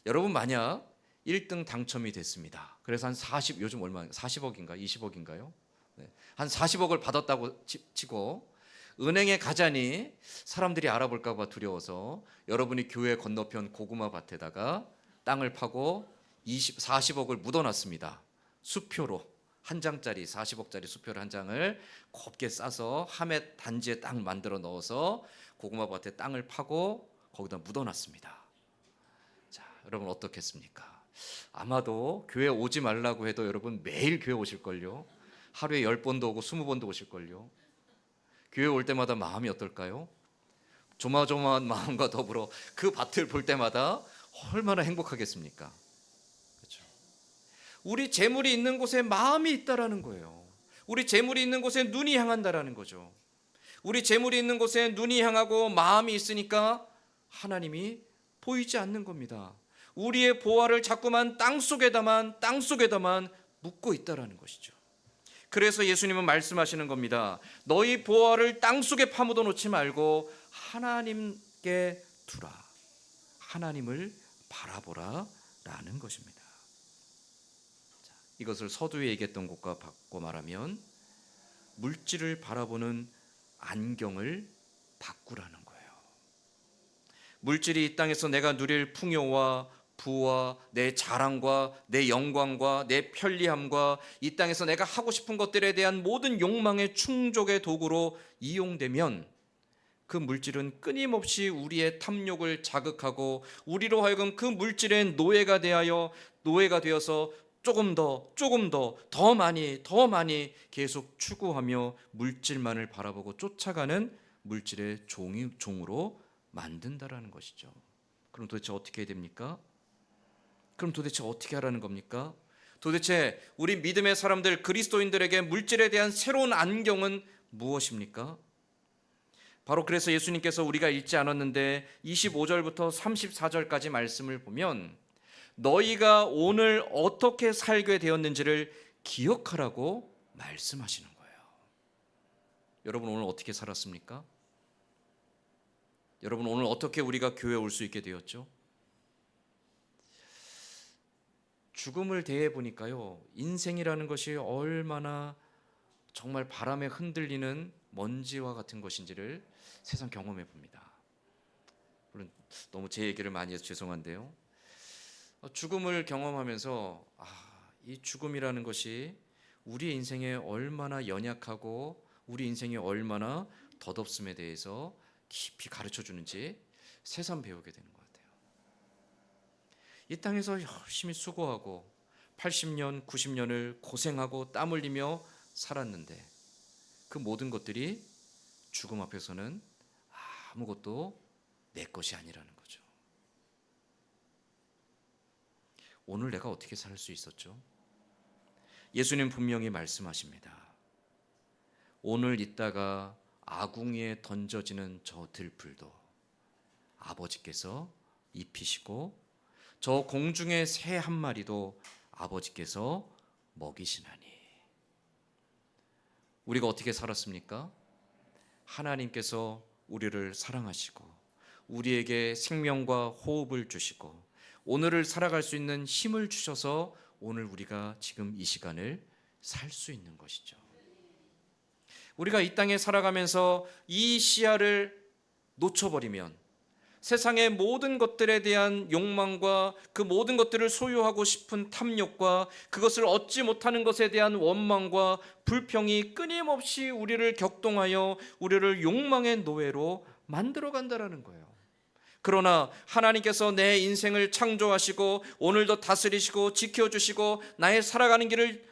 여러분 만약 1등 당첨이 됐습니다. 그래서 요즘 얼마 40억인가 20억인가요? 네. 한 40억을 받았다고 치고 은행에 가자니 사람들이 알아볼까 봐 두려워서 여러분이 교회 건너편 고구마 밭에다가 땅을 파고 40억을 묻어놨습니다. 수표로 한 장짜리 40억짜리 수표를 한 장을 곱게 싸서 하met 단지에 딱 만들어 넣어서 고구마 밭에 땅을 파고 거기다 묻어놨습니다. 자, 여러분 어떻겠습니까? 아마도 교회 오지 말라고 해도 여러분 매일 교회 오실걸요. 하루에 10번도 오고 20번도 오실걸요. 교회 올 때마다 마음이 어떨까요? 조마조마한 마음과 더불어 그 밭을 볼 때마다 얼마나 행복하겠습니까? 그렇죠. 우리 재물이 있는 곳에 마음이 있다라는 거예요. 우리 재물이 있는 곳에 눈이 향한다라는 거죠. 우리 재물이 있는 곳에 눈이 향하고 마음이 있으니까 하나님이 보이지 않는 겁니다. 우리의 보화를 자꾸만 땅속에다만 묻고 있다라는 것이죠. 그래서 예수님은 말씀하시는 겁니다. 너희 보화를 땅속에 파묻어 놓지 말고 하나님께 두라. 하나님을 바라보라 라는 것입니다. 자, 이것을 서두에 얘기했던 것과 바꿔 말하면 물질을 바라보는 안경을 바꾸라는 거예요. 물질이 이 땅에서 내가 누릴 풍요와 부와 내 자랑과 내 영광과 내 편리함과 이 땅에서 내가 하고 싶은 것들에 대한 모든 욕망의 충족의 도구로 이용되면 그 물질은 끊임없이 우리의 탐욕을 자극하고 우리로 하여금 그 물질의 노예가 되어서 조금 더 많이 계속 추구하며 물질만을 바라보고 쫓아가는 물질의 종으로 만든다라는 것이죠. 그럼 도대체 어떻게 해야 됩니까? 그럼 도대체 어떻게 하라는 겁니까? 도대체 우리 믿음의 사람들 그리스도인들에게 물질에 대한 새로운 안경은 무엇입니까? 바로 그래서 예수님께서 우리가 읽지 않았는데 25절부터 34절까지 말씀을 보면 너희가 오늘 어떻게 살게 되었는지를 기억하라고 말씀하시는 거예요. 여러분 오늘 어떻게 살았습니까? 여러분 오늘 어떻게 우리가 교회에 올 수 있게 되었죠? 죽음을 대해 보니까요, 인생이라는 것이 얼마나 정말 바람에 흔들리는 먼지와 같은 것인지를 세상 경험해 봅니다. 물론 너무 제 얘기를 많이 해서 죄송한데요. 죽음을 경험하면서 이 죽음이라는 것이 우리의 인생에 얼마나 연약하고 우리 인생이 얼마나 덧없음에 대해서 깊이 가르쳐 주는지 새삼 배우게 되는 것 같아요. 이 땅에서 열심히 수고하고 80년, 90년을 고생하고 땀 흘리며 살았는데 그 모든 것들이 죽음 앞에서는 아무것도 내 것이 아니라는 거죠. 오늘 내가 어떻게 살 수 있었죠? 예수님 분명히 말씀하십니다. 오늘 있다가 아궁이에 던져지는 저 들풀도 아버지께서 입히시고 저 공중의 새 한 마리도 아버지께서 먹이시나니. 우리가 어떻게 살았습니까? 하나님께서 우리를 사랑하시고 우리에게 생명과 호흡을 주시고 오늘을 살아갈 수 있는 힘을 주셔서 오늘 우리가 지금 이 시간을 살 수 있는 것이죠. 우리가 이 땅에 살아가면서 이 시야를 놓쳐버리면 세상의 모든 것들에 대한 욕망과 그 모든 것들을 소유하고 싶은 탐욕과 그것을 얻지 못하는 것에 대한 원망과 불평이 끊임없이 우리를 격동하여 우리를 욕망의 노예로 만들어 간다라는 거예요. 그러나 하나님께서 내 인생을 창조하시고 오늘도 다스리시고 지켜주시고 나의 살아가는 길을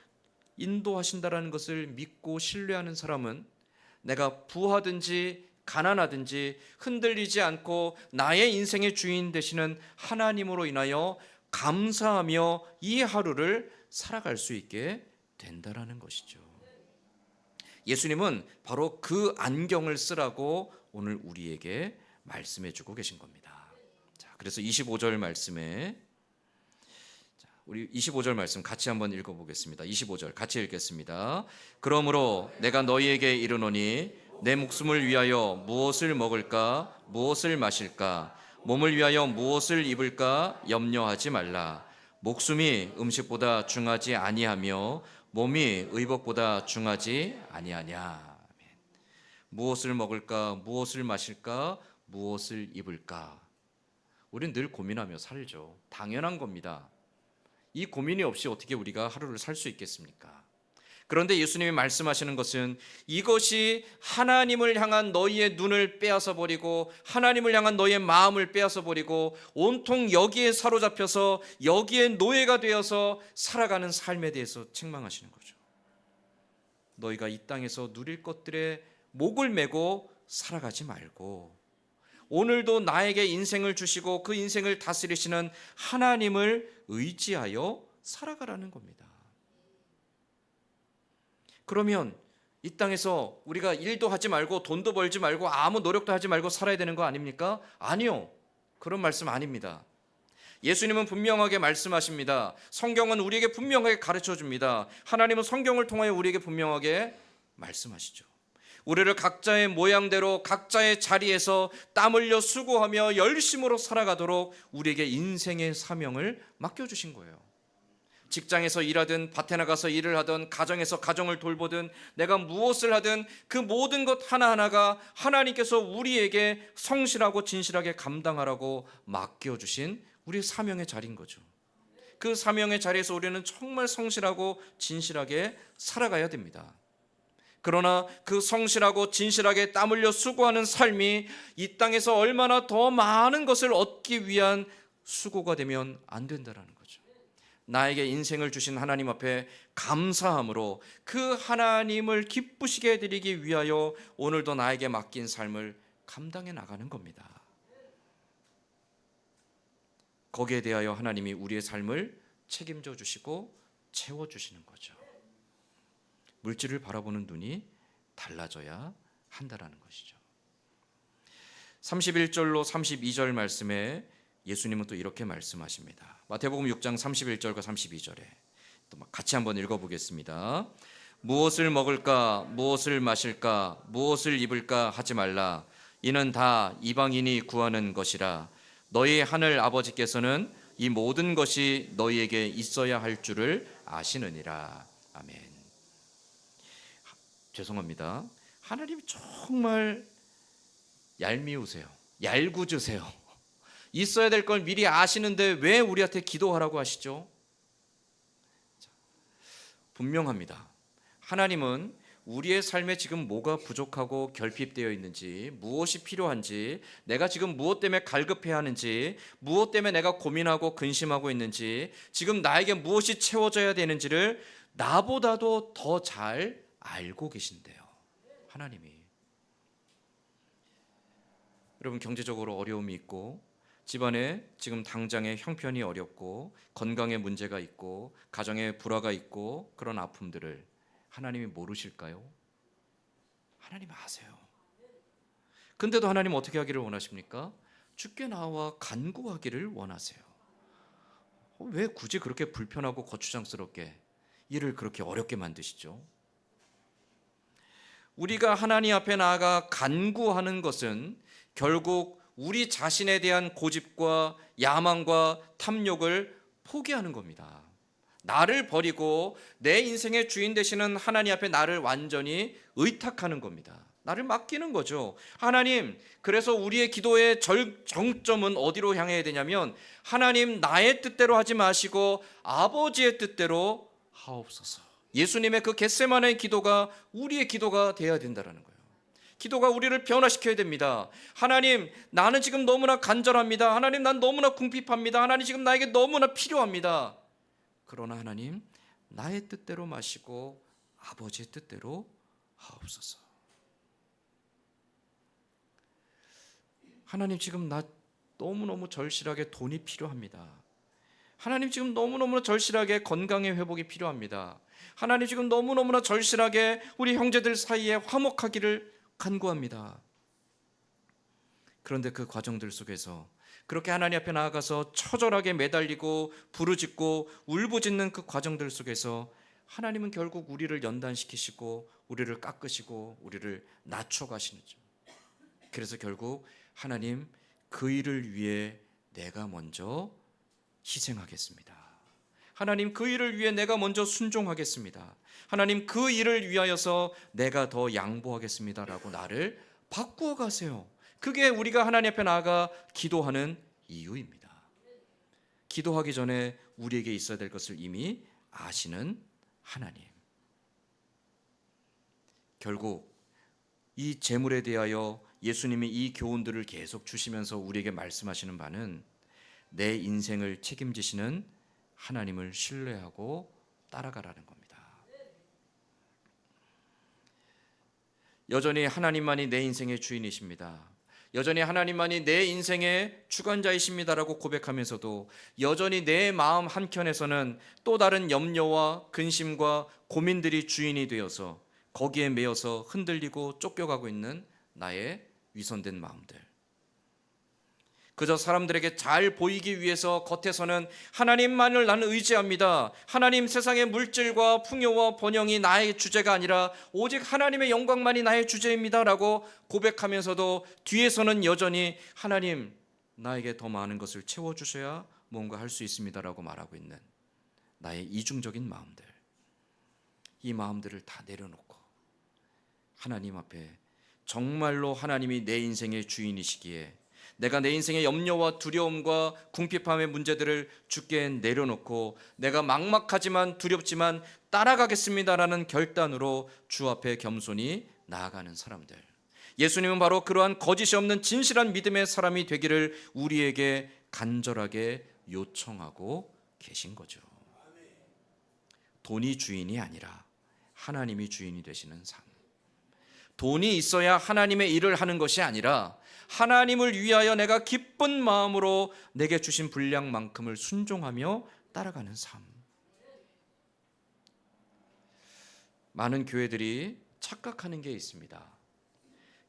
인도하신다라는 것을 믿고 신뢰하는 사람은 내가 부하든지 가난하든지 흔들리지 않고 나의 인생의 주인 되시는 하나님으로 인하여 감사하며 이 하루를 살아갈 수 있게 된다라는 것이죠. 예수님은 바로 그 안경을 쓰라고 오늘 우리에게 말씀해 주고 계신 겁니다. 자, 그래서 25절 말씀에 우리 25절 말씀 같이 한번 읽어보겠습니다. 25절 같이 읽겠습니다. 그러므로 내가 너희에게 이르노니 내 목숨을 위하여 무엇을 먹을까 무엇을 마실까 몸을 위하여 무엇을 입을까 염려하지 말라. 목숨이 음식보다 중하지 아니하며 몸이 의복보다 중하지 아니하냐. 무엇을 먹을까 무엇을 마실까 무엇을 입을까. 우리는 늘 고민하며 살죠. 당연한 겁니다. 이 고민이 없이 어떻게 우리가 하루를 살 수 있겠습니까? 그런데 예수님이 말씀하시는 것은 이것이 하나님을 향한 너희의 눈을 빼앗아 버리고 하나님을 향한 너희의 마음을 빼앗아 버리고 온통 여기에 사로잡혀서 여기에 노예가 되어서 살아가는 삶에 대해서 책망하시는 거죠. 너희가 이 땅에서 누릴 것들에 목을 메고 살아가지 말고 오늘도 나에게 인생을 주시고 그 인생을 다스리시는 하나님을 의지하여 살아가라는 겁니다. 그러면 이 땅에서 우리가 일도 하지 말고 돈도 벌지 말고 아무 노력도 하지 말고 살아야 되는 거 아닙니까? 아니요. 그런 말씀 아닙니다. 예수님은 분명하게 말씀하십니다. 성경은 우리에게 분명하게 가르쳐 줍니다. 하나님은 성경을 통하여 우리에게 분명하게 말씀하시죠. 우리를 각자의 모양대로 각자의 자리에서 땀 흘려 수고하며 열심으로 살아가도록 우리에게 인생의 사명을 맡겨주신 거예요. 직장에서 일하든 밭에 나가서 일을 하든 가정에서 가정을 돌보든 내가 무엇을 하든 그 모든 것 하나하나가 하나님께서 우리에게 성실하고 진실하게 감당하라고 맡겨주신 우리의 사명의 자리인 거죠. 그 사명의 자리에서 우리는 정말 성실하고 진실하게 살아가야 됩니다. 그러나 그 성실하고 진실하게 땀 흘려 수고하는 삶이 이 땅에서 얼마나 더 많은 것을 얻기 위한 수고가 되면 안 된다는 거죠. 나에게 인생을 주신 하나님 앞에 감사함으로 그 하나님을 기쁘시게 해드리기 위하여 오늘도 나에게 맡긴 삶을 감당해 나가는 겁니다. 거기에 대하여 하나님이 우리의 삶을 책임져 주시고 채워주시는 거죠. 물질을 바라보는 눈이 달라져야 한다는 것이죠. 31절로 32절 말씀에 예수님은 또 이렇게 말씀하십니다. 마태복음 6장 31절과 32절에 또 같이 한번 읽어보겠습니다. 무엇을 먹을까, 무엇을 마실까, 무엇을 입을까 하지 말라. 이는 다 이방인이 구하는 것이라. 너희 하늘 아버지께서는 이 모든 것이 너희에게 있어야 할 줄을 아시느니라. 아멘. 죄송합니다. 하나님이 정말 얄미우세요. 얄궂으세요. 있어야 될 걸 미리 아시는데 왜 우리한테 기도하라고 하시죠? 분명합니다. 하나님은 우리의 삶에 지금 뭐가 부족하고 결핍되어 있는지, 무엇이 필요한지, 내가 지금 무엇 때문에 갈급해야 하는지, 무엇 때문에 내가 고민하고 근심하고 있는지, 지금 나에게 무엇이 채워져야 되는지를 나보다도 더 잘 알고 계신대요. 하나님이. 여러분, 경제적으로 어려움이 있고 집안에 지금 당장의 형편이 어렵고 건강에 문제가 있고 가정에 불화가 있고 그런 아픔들을 하나님이 모르실까요? 하나님 아세요. 근데도 하나님 어떻게 하기를 원하십니까? 주께 나와 간구하기를 원하세요. 왜 굳이 그렇게 불편하고 거추장스럽게 일을 그렇게 어렵게 만드시죠? 우리가 하나님 앞에 나아가 간구하는 것은 결국 우리 자신에 대한 고집과 야망과 탐욕을 포기하는 겁니다. 나를 버리고 내 인생의 주인 되시는 하나님 앞에 나를 완전히 의탁하는 겁니다. 나를 맡기는 거죠. 하나님, 그래서 우리의 기도의 정점은 어디로 향해야 되냐면 하나님, 나의 뜻대로 하지 마시고 아버지의 뜻대로 하옵소서. 예수님의 그 겟세마네 기도가 우리의 기도가 되어야 된다는 거예요. 기도가 우리를 변화시켜야 됩니다. 하나님, 나는 지금 너무나 간절합니다. 하나님, 난 너무나 궁핍합니다. 하나님, 지금 나에게 너무나 필요합니다. 그러나 하나님, 나의 뜻대로 마시고 아버지의 뜻대로 하옵소서. 하나님, 지금 나 너무너무 절실하게 돈이 필요합니다. 하나님, 지금 너무너무 절실하게 건강의 회복이 필요합니다. 하나님, 지금 너무너무나 절실하게 우리 형제들 사이에 화목하기를 간구합니다. 그런데 그 과정들 속에서 그렇게 하나님 앞에 나아가서 처절하게 매달리고 부르짖고 울부짖는 그 과정들 속에서 하나님은 결국 우리를 연단시키시고 우리를 깎으시고 우리를 낮춰가시죠. 그래서 결국 하나님, 그 일을 위해 내가 먼저 희생하겠습니다. 하나님, 그 일을 위해 내가 먼저 순종하겠습니다. 하나님, 그 일을 위하여서 내가 더 양보하겠습니다라고 나를 바꾸어 가세요. 그게 우리가 하나님 앞에 나아가 기도하는 이유입니다. 기도하기 전에 우리에게 있어야 될 것을 이미 아시는 하나님. 결국 이 재물에 대하여 예수님이 이 교훈들을 계속 주시면서 우리에게 말씀하시는 바는 내 인생을 책임지시는 하나님을 신뢰하고 따라가라는 겁니다. 여전히 하나님만이 내 인생의 주인이십니다. 여전히 하나님만이 내 인생의 주관자이십니다라고 고백하면서도 여전히 내 마음 한켠에서는 또 다른 염려와 근심과 고민들이 주인이 되어서 거기에 매여서 흔들리고 쫓겨가고 있는 나의 위선된 마음들. 그저 사람들에게 잘 보이기 위해서 겉에서는 하나님만을 나는 의지합니다. 하나님, 세상의 물질과 풍요와 번영이 나의 주제가 아니라 오직 하나님의 영광만이 나의 주제입니다라고 고백하면서도 뒤에서는 여전히 하나님, 나에게 더 많은 것을 채워주셔야 뭔가 할 수 있습니다라고 말하고 있는 나의 이중적인 마음들. 이 마음들을 다 내려놓고 하나님 앞에 정말로 하나님이 내 인생의 주인이시기에 내가 내 인생의 염려와 두려움과 궁핍함의 문제들을 주께 내려놓고 내가 막막하지만 두렵지만 따라가겠습니다라는 결단으로 주 앞에 겸손히 나아가는 사람들. 예수님은 바로 그러한 거짓이 없는 진실한 믿음의 사람이 되기를 우리에게 간절하게 요청하고 계신 거죠. 돈이 주인이 아니라 하나님이 주인이 되시는 삶. 돈이 있어야 하나님의 일을 하는 것이 아니라 하나님을 위하여 내가 기쁜 마음으로 내게 주신 분량만큼을 순종하며 따라가는 삶. 많은 교회들이 착각하는 게 있습니다.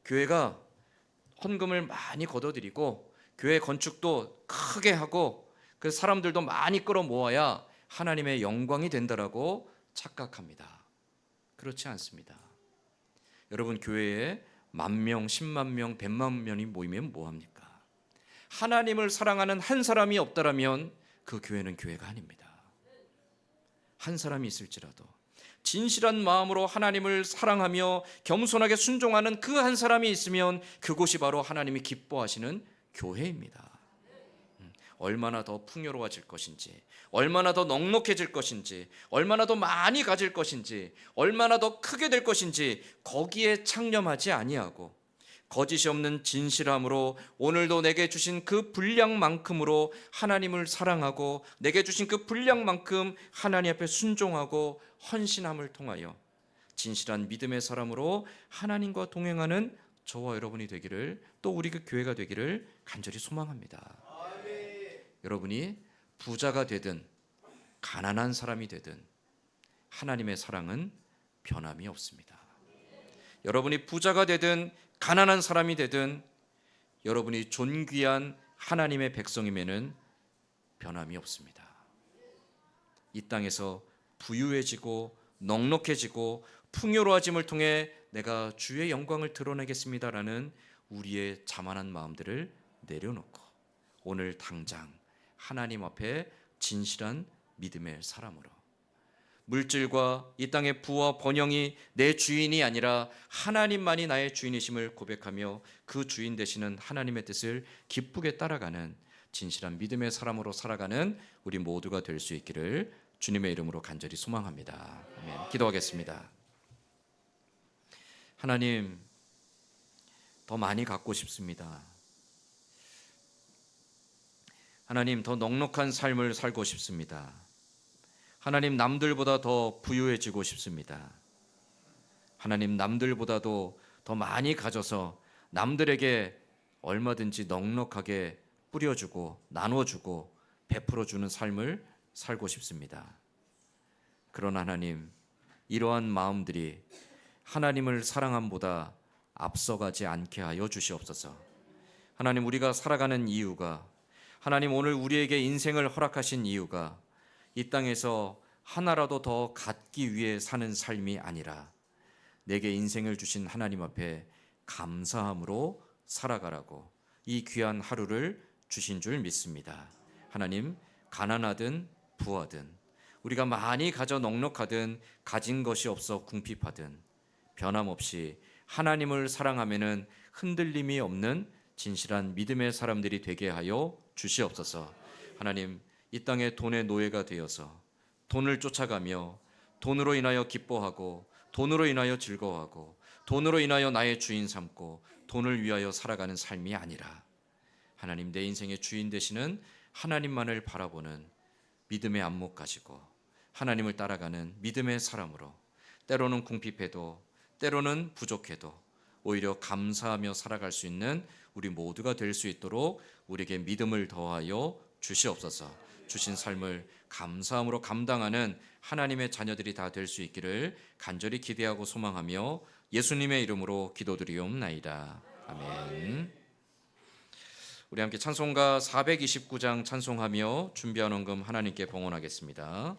교회가 헌금을 많이 걷어들이고 교회 건축도 크게 하고 그 사람들도 많이 끌어모아야 하나님의 영광이 된다라고 착각합니다. 그렇지 않습니다. 여러분, 교회에 10,000명, 10만 명, 100만 명이 모이면 뭐합니까? 하나님을 사랑하는 한 사람이 없다라면 그 교회는 교회가 아닙니다. 한 사람이 있을지라도 진실한 마음으로 하나님을 사랑하며 겸손하게 순종하는 그 한 사람이 있으면 그곳이 바로 하나님이 기뻐하시는 교회입니다. 얼마나 더 풍요로워질 것인지, 얼마나 더 넉넉해질 것인지, 얼마나 더 많이 가질 것인지, 얼마나 더 크게 될 것인지 거기에 창념하지 아니하고 거짓이 없는 진실함으로 오늘도 내게 주신 그 분량만큼으로 하나님을 사랑하고 내게 주신 그 분량만큼 하나님 앞에 순종하고 헌신함을 통하여 진실한 믿음의 사람으로 하나님과 동행하는 저와 여러분이 되기를, 또 우리 그 교회가 되기를 간절히 소망합니다. 여러분이 부자가 되든 가난한 사람이 되든 하나님의 사랑은 변함이 없습니다. 여러분이 부자가 되든 가난한 사람이 되든 여러분이 존귀한 하나님의 백성임에는 변함이 없습니다. 이 땅에서 부유해지고 넉넉해지고 풍요로워짐을 통해 내가 주의 영광을 드러내겠습니다라는 우리의 자만한 마음들을 내려놓고 오늘 당장 하나님 앞에 진실한 믿음의 사람으로 물질과 이 땅의 부와 번영이 내 주인이 아니라 하나님만이 나의 주인이심을 고백하며 그 주인 되시는 하나님의 뜻을 기쁘게 따라가는 진실한 믿음의 사람으로 살아가는 우리 모두가 될 수 있기를 주님의 이름으로 간절히 소망합니다. 아멘. 기도하겠습니다. 하나님, 더 많이 갖고 싶습니다. 하나님, 더 넉넉한 삶을 살고 싶습니다. 하나님, 남들보다 더 부유해지고 싶습니다. 하나님, 남들보다도 더 많이 가져서 남들에게 얼마든지 넉넉하게 뿌려주고 나눠주고 베풀어주는 삶을 살고 싶습니다. 그러나 하나님, 이러한 마음들이 하나님을 사랑함보다 앞서가지 않게 하여 주시옵소서. 하나님, 우리가 살아가는 이유가, 하나님 오늘 우리에게 인생을 허락하신 이유가 이 땅에서 하나라도 더 갖기 위해 사는 삶이 아니라 내게 인생을 주신 하나님 앞에 감사함으로 살아가라고 이 귀한 하루를 주신 줄 믿습니다. 하나님, 가난하든 부하든 우리가 많이 가져 넉넉하든 가진 것이 없어 궁핍하든 변함없이 하나님을 사랑하면은 흔들림이 없는 진실한 믿음의 사람들이 되게 하여 주시옵소서. 하나님, 이 땅에 돈의 노예가 되어서 돈을 쫓아가며 돈으로 인하여 기뻐하고 돈으로 인하여 즐거워하고 돈으로 인하여 나의 주인 삼고 돈을 위하여 살아가는 삶이 아니라 하나님, 내 인생의 주인 되시는 하나님만을 바라보는 믿음의 안목 가지고 하나님을 따라가는 믿음의 사람으로 때로는 궁핍해도 때로는 부족해도 오히려 감사하며 살아갈 수 있는 우리 모두가 될 수 있도록 우리에게 믿음을 더하여 주시옵소서. 주신 삶을 감사함으로 감당하는 하나님의 자녀들이 다 될 수 있기를 간절히 기대하고 소망하며 예수님의 이름으로 기도드리옵나이다. 아멘. 우리 함께 찬송가 429장 찬송하며 준비한 헌금 하나님께 봉헌하겠습니다.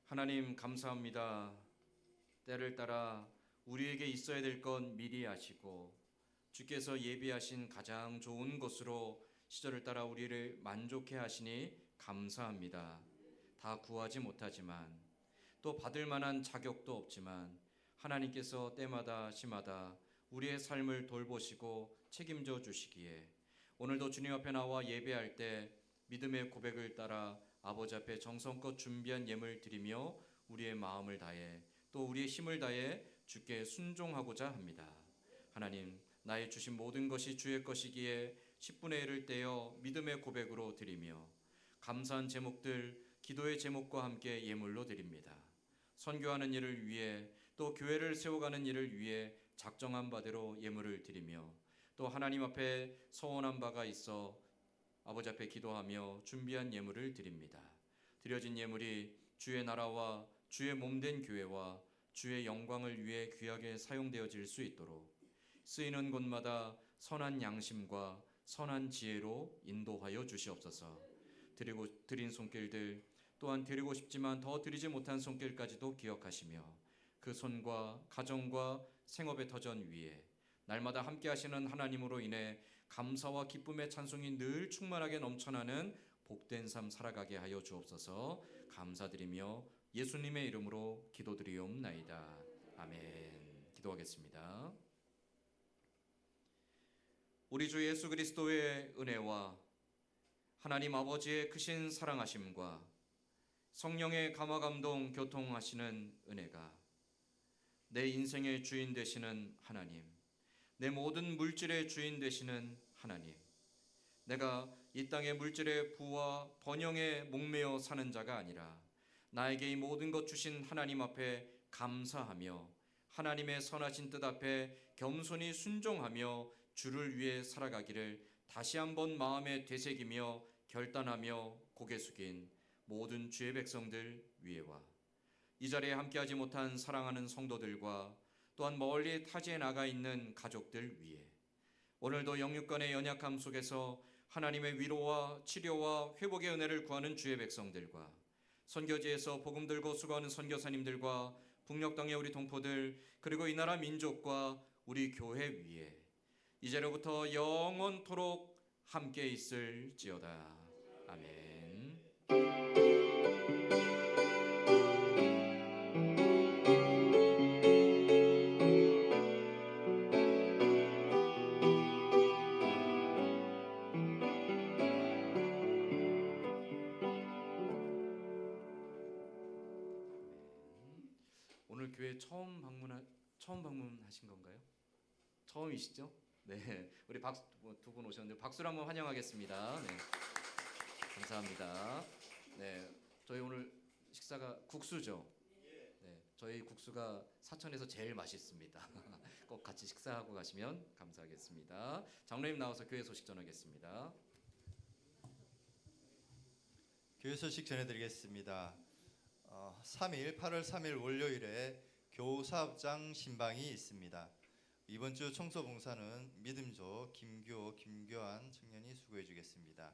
하나님 감사합니다. 때를 따라 우리에게 있어야 될 건 미리 아시고 주께서 예비하신 가장 좋은 곳으로 시절을 따라 우리를 만족해 하시니 감사합니다. 다 구하지 못하지만 또 받을 만한 자격도 없지만 하나님께서 때마다 시마다 우리의 삶을 돌보시고 책임져 주시기에 오늘도 주님 앞에 나와 예배할 때 믿음의 고백을 따라 아버지 앞에 정성껏 준비한 예물 드리며 우리의 마음을 다해 또 우리의 힘을 다해 주께 순종하고자 합니다. 하나님, 나의 주신 모든 것이 주의 것이기에 10분의 1을 떼어 믿음의 고백으로 드리며 감사한 제목들, 기도의 제목과 함께 예물로 드립니다. 선교하는 일을 위해 또 교회를 세워가는 일을 위해 작정한 바대로 예물을 드리며 또 하나님 앞에 서원한 바가 있어 아버지 앞에 기도하며 준비한 예물을 드립니다. 드려진 예물이 주의 나라와 주의 몸된 교회와 주의 영광을 위해 귀하게 사용되어질 수 있도록 쓰이는 곳마다 선한 양심과 선한 지혜로 인도하여 주시옵소서. 드린 손길들 또한 드리고 싶지만 더 드리지 못한 손길까지도 기억하시며 그 손과 가정과 생업의 터전 위에 날마다 함께 하시는 하나님으로 인해 감사와 기쁨의 찬송이 늘 충만하게 넘쳐나는 복된 삶 살아가게 하여 주옵소서. 감사드리며 예수님의 이름으로 기도드리옵나이다. 아멘. 기도하겠습니다. 우리 주 예수 그리스도의 은혜와 하나님 아버지의 크신 사랑하심과 성령의 감화감동 교통하시는 은혜가, 내 인생의 주인 되시는 하나님, 내 모든 물질의 주인 되시는 하나님, 내가 이 땅의 물질의 부와 번영에 목매어 사는 자가 아니라 나에게 이 모든 것 주신 하나님 앞에 감사하며 하나님의 선하신 뜻 앞에 겸손히 순종하며 주를 위해 살아가기를 다시 한번 마음에 되새기며 결단하며 고개 숙인 모든 주의 백성들 위에와 이 자리에 함께하지 못한 사랑하는 성도들과 또한 멀리 타지에 나가 있는 가족들 위에 오늘도 영육간의 연약함 속에서 하나님의 위로와 치료와 회복의 은혜를 구하는 주의 백성들과 선교지에서 복음 들고 수고하는 선교사님들과 북녘 땅의 우리 동포들 그리고 이 나라 민족과 우리 교회 위에 이제로부터 영원토록 함께 있을지어다. 아멘. 오늘 교회 처음 방문하신 건가요? 처음이시죠? 네, 우리 두 분 오셨는데 박수로 한번 환영하겠습니다. 네, 감사합니다. 네, 저희 오늘 식사가 국수죠. 네, 저희 국수가 사천에서 제일 맛있습니다. 꼭 같이 식사하고 가시면 감사하겠습니다. 장로님 나와서 교회 소식 전하겠습니다. 교회 소식 전해드리겠습니다. 8월 3일 월요일에 교사업장 신방이 있습니다. 이번 주 청소 봉사는 믿음조 김교한 청년이 수고해 주겠습니다.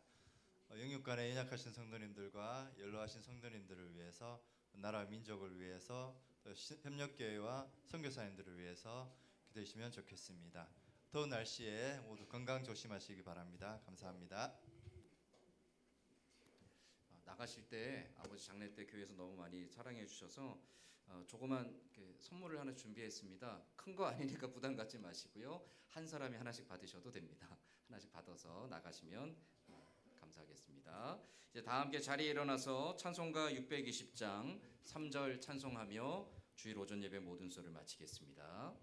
영육간에 연약하신 성도님들과 연로하신 성도님들을 위해서 나라 민족을 위해서 또 협력교회와 선교사님들을 위해서 기도해 주시면 좋겠습니다. 더운 날씨에 모두 건강 조심하시기 바랍니다. 감사합니다. 나가실 때 아버지 장례 때 교회에서 너무 많이 사랑해 주셔서 조그만 선물을 하나 준비했습니다. 큰 거 아니니까 부담 갖지 마시고요. 한 사람이 하나씩 받으셔도 됩니다. 하나씩 받아서 나가시면 감사하겠습니다. 이제 다 함께 자리에 일어나서 찬송가 620장 3절 찬송하며 주일 오전 예배 모든 수를 마치겠습니다.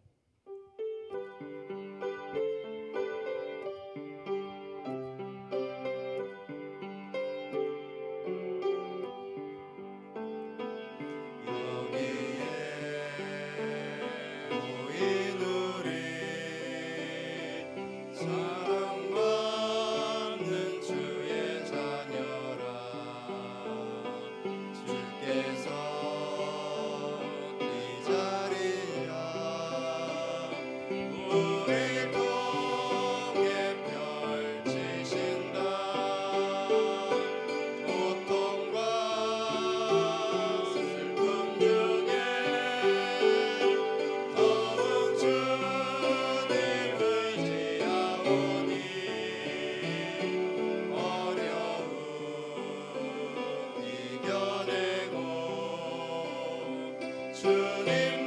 주님